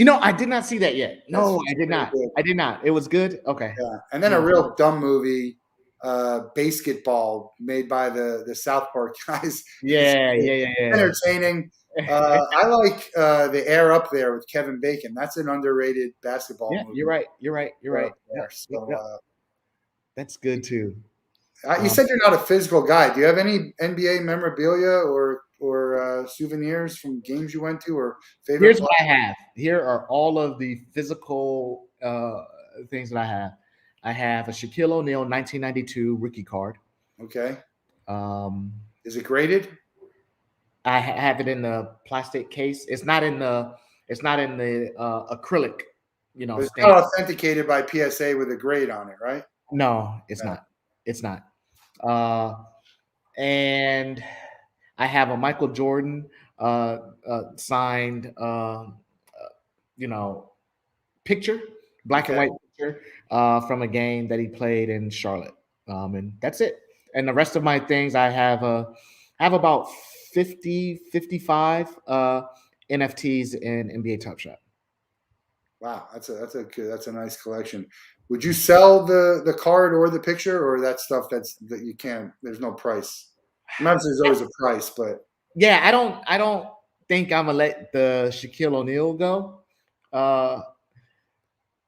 I did not see that yet. No, I did not. Good. I did not. It was good. Okay. Yeah, and then a real dumb movie, Basketball, made by the South Park guys. Yeah. Entertaining. I like the Air Up There with Kevin Bacon. That's an underrated basketball Yeah, movie you're right. You're right. You're right. there. Yep. Yep. So Yep. That's good too. you Um, said you're not a physical guy. Do you have any NBA memorabilia or souvenirs from games you went to or favorite Here's what players? I have. Here are all of the physical things that I have. I have a Shaquille O'Neal 1992 rookie card. Okay, Um, is it graded? I have it in the plastic case. It's not in the. It's not in the acrylic. But it's Stain. not authenticated by PSA with a grade on it, right? No, it's Yeah. not. It's not. Uh, and I have a Michael Jordan signed, you know, picture, black and Okay. white picture from a game that he played in Charlotte, and that's it. And the rest of my things, I have about 50, 55 NFTs in NBA Top Shot. Wow, that's a nice collection. Would you sell the card or the picture, or that stuff that you can't? There's no price. Obviously, there's always a price, but Yeah, I don't think I'm gonna let the Shaquille O'Neal go. Uh,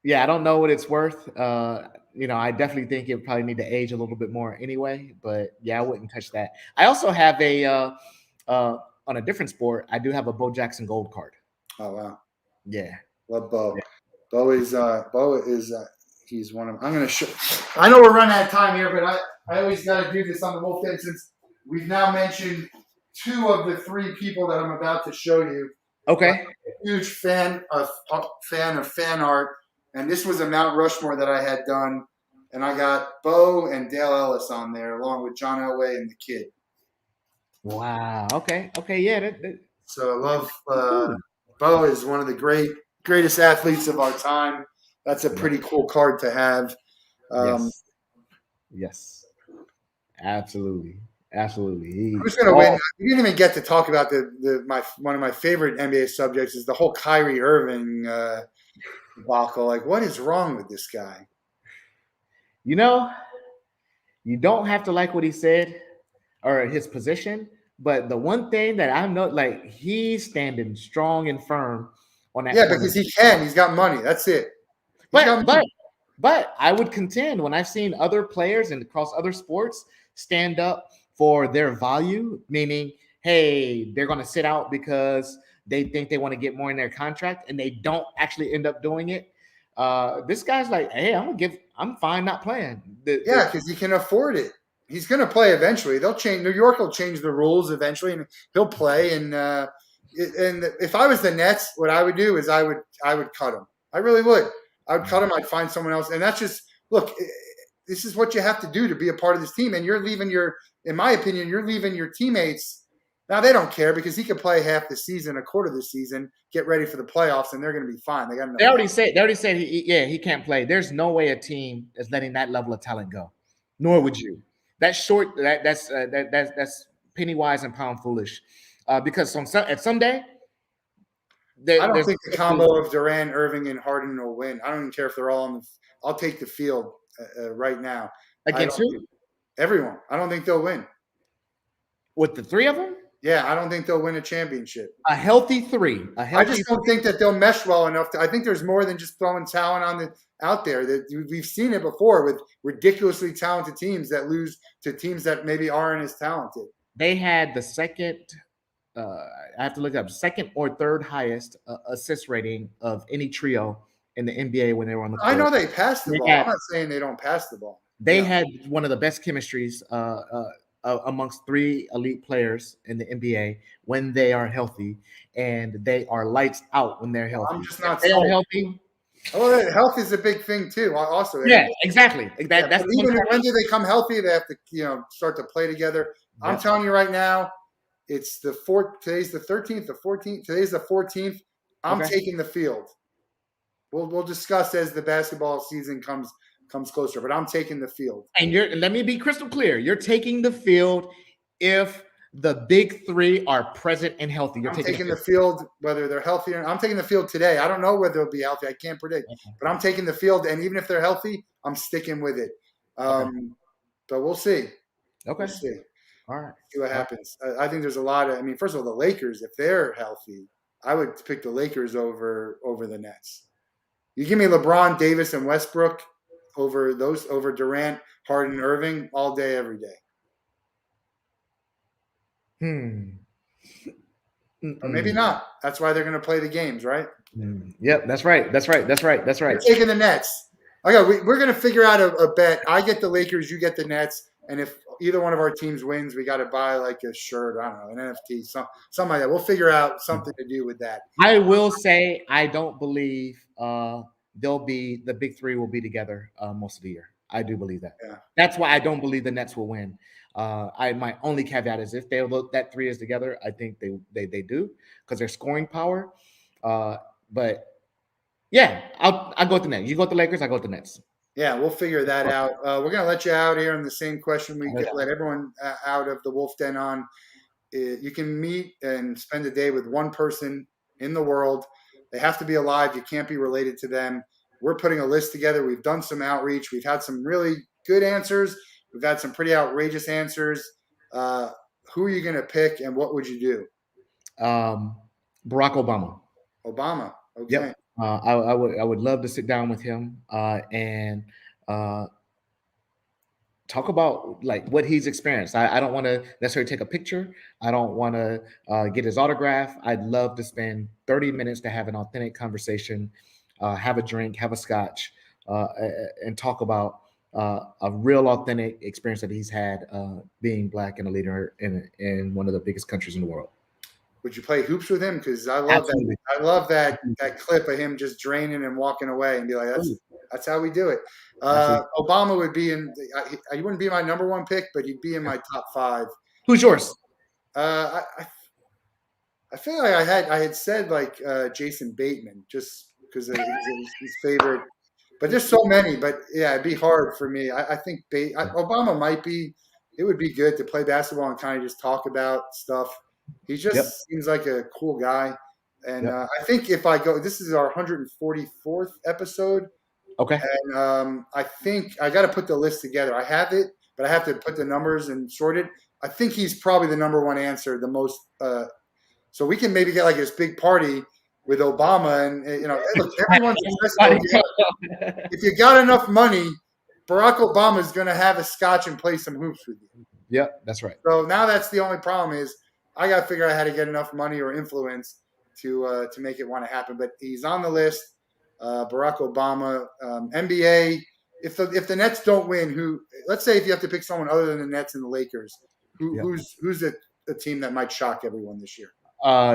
yeah, I don't know what it's worth. I definitely think it probably need to age a little bit more anyway. But yeah, I wouldn't touch that. I also have uh, on a different sport. I do have a Bo Jackson Gold card. oh wow, Yeah, love yeah. Bo. Bo is he's one of. I'm gonna show. I know we're running out of time here, but I always got to do this on the Wolf Den since we've now mentioned two of the three people that I'm about to show you. Okay. Huge fan of fan art, and this was a Mount Rushmore that I had done, and I got Bo and Dale Ellis on there along with John Elway and the kid. Wow. Okay. Okay. Yeah. So I love Cool. Bo is one of the greatest athletes of our time. That's a Yeah. pretty cool card to have. Um, Yes. Yes. Absolutely. Absolutely. He who's going to win? all. We didn't even get to talk about the my one of my favorite NBA subjects is the whole Kyrie Irving debacle. Like, what is wrong with this guy? You know, you don't have to like what he said or his position, but the one thing that I know, like he's standing strong and firm on that Yeah, point of because he view. can. He's got money. That's it. He's But got but money. but I would contend when I've seen other players and across other sports stand up for their value, meaning, hey, they're going to sit out because they think they want to get more in their contract, and they don't actually end up doing it. This guy's like, hey, I'm fine not playing. Yeah, because he can afford it. He's going to play eventually. They'll change. New York will change the rules eventually, and he'll play. And if I was the Nets, what I would do is I would cut him. I really would. I would cut him. I'd find someone else. And that's just look. This is what you have to do to be a part of this team. And you're leaving in my opinion, you're leaving your teammates. Now they don't care because he could play half the season, a quarter of the season, get ready for the playoffs, and they're going to be fine. They got enough They money. already said. They already said. He can't play. There's no way a team is letting that level of talent go. Nor would you. That's short. That's penny wise and pound foolish. Because at someday I don't there's think the combo of Durant, Irving, and Harden will win. I don't even care if they're all on the. I'll take the field right now. I against don't who think everyone. I don't think they'll win. with the three of them. Yeah, I don't think they'll win a championship. A healthy three. A I healthy. just don't think that they'll mesh well enough. I think there's more than just throwing talent out there. That we've seen it before with ridiculously talented teams that lose to teams that maybe aren't as talented. They had the second. I have to look up second or third highest assist rating of any trio in the NBA when they were on the I court. know they pass the They ball. had I'm not saying they don't pass the ball. they had one of the best chemistries amongst three elite players in the NBA when they are healthy, and they are lights out when they're I'm healthy. just If not they are sold. healthy, Well, health is a big thing too. Also, yeah, exactly. yeah, That's but the one even when part. do they come healthy? They have to, start to play together. I'm Yep. telling you right now, it's the fourth. Today's the 13th, the 14th. Today's the 14th. I'm Okay. taking the field. We'll discuss as the basketball season comes closer, but I'm taking the field. And let me be crystal clear. You're taking the field if the big three are present and healthy. You're I'm taking the taking the field. field whether they're healthy or not. I'm taking the field today. I don't know whether they'll be healthy. I can't predict, Okay. but I'm taking the field, and even if they're healthy, I'm sticking with it. Okay. But we'll see. We'll Okay. see. All right. See what All right. happens. I think there's a lot of. I mean, first of all, the Lakers, if they're healthy, I would pick the Lakers over the Nets. You give me LeBron, Davis, and Westbrook over Durant, Harden, Irving all day, every day. Hmm. Or maybe Mm-mm. not. That's why they're going to play the games, right? Yep, that's right. That's right. That's right. That's You're right. taking the Nets. Okay, we're going to figure out a bet. I get the Lakers, you get the Nets, and if either one of our teams wins, we got to buy like a shirt. I don't know, an NFT, something like that. We'll figure out something to do with that. I will say I don't believe they'll be the big three will be together most of the year. I do believe that. Yeah. That's why I don't believe the Nets will win. I my only caveat is if they look that three is together, I think they do because they're scoring power. But yeah, I go with the Nets. You go with the Lakers. I go with the Nets. Yeah, we'll figure that out. We're going to let you out here on the same question we let everyone out of the Wolf Den on. You can meet and spend a day with one person in the world. They have to be alive. You can't be related to them. We're putting a list together. We've done some outreach. We've had some really good answers. We've had some pretty outrageous answers. Who are you going to pick, and what would you do? Barack Obama. Obama. Okay. Yep. I would love to sit down with him and talk about like what he's experienced. I don't want to necessarily take a picture. I don't want to get his autograph. I'd love to spend 30 minutes to have an authentic conversation, have a drink, have a scotch, and talk about a real authentic experience that he's had being black and a leader in one of the biggest countries in the world. Would you play hoops with him? Because I love that. Absolutely. I love that clip of him just draining and walking away, and be like, that's how we do it. Absolutely. Obama would be in. He wouldn't be my number one pick, but he'd be in my top five. Who's yours? I feel like I had said like Jason Bateman just because he's his favorite, but there's so many. But yeah, it'd be hard for me. I think Obama might be. It would be good to play basketball and kind of just talk about stuff. He just Yep. seems like a cool guy, and Yep. I think if I go, this is our 144th episode. Okay. And I think I got to put the list together. I have it, but I have to put the numbers and sort it. I think he's probably the number one answer, the most. So we can maybe get like this big party with Obama, and look, everyone's successful. If you got enough money, Barack Obama is going to have a scotch and play some hoops with you. Yep, that's right. So now that's the only problem is I got to figure out how to get enough money or influence to make it want to happen. But he's on the list. Barack Obama, NBA. If the Nets don't win, let's say if you have to pick someone other than the Nets and the Lakers, who's a team that might shock everyone this year?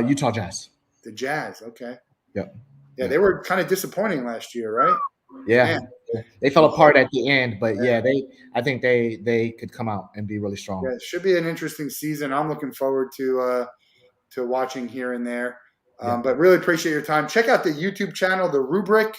Utah Jazz. The Jazz. Okay. Yep. Yeah, they were kind of disappointing last year, right? Yeah. Man. They fell apart at the end, but I think they could come out and be really strong. Yeah, it should be an interesting season. I'm looking forward to watching here and there. But really appreciate your time. Check out the YouTube channel, The Rubric,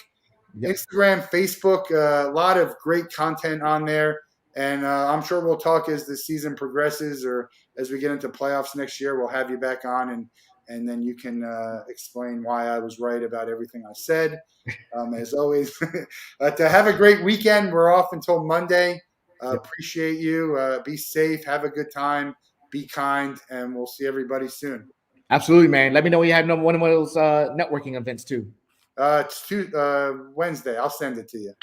Instagram, Facebook. A lot of great content on there. And I'm sure we'll talk as the season progresses or as we get into playoffs next year. We'll have you back on, and then you can explain why I was right about everything I said. As always, but have a great weekend. We're off until Monday. Appreciate you. Be safe. Have a good time. Be kind. And we'll see everybody soon. Absolutely, man. Let me know when you have one of those networking events too. It's Wednesday. I'll send it to you.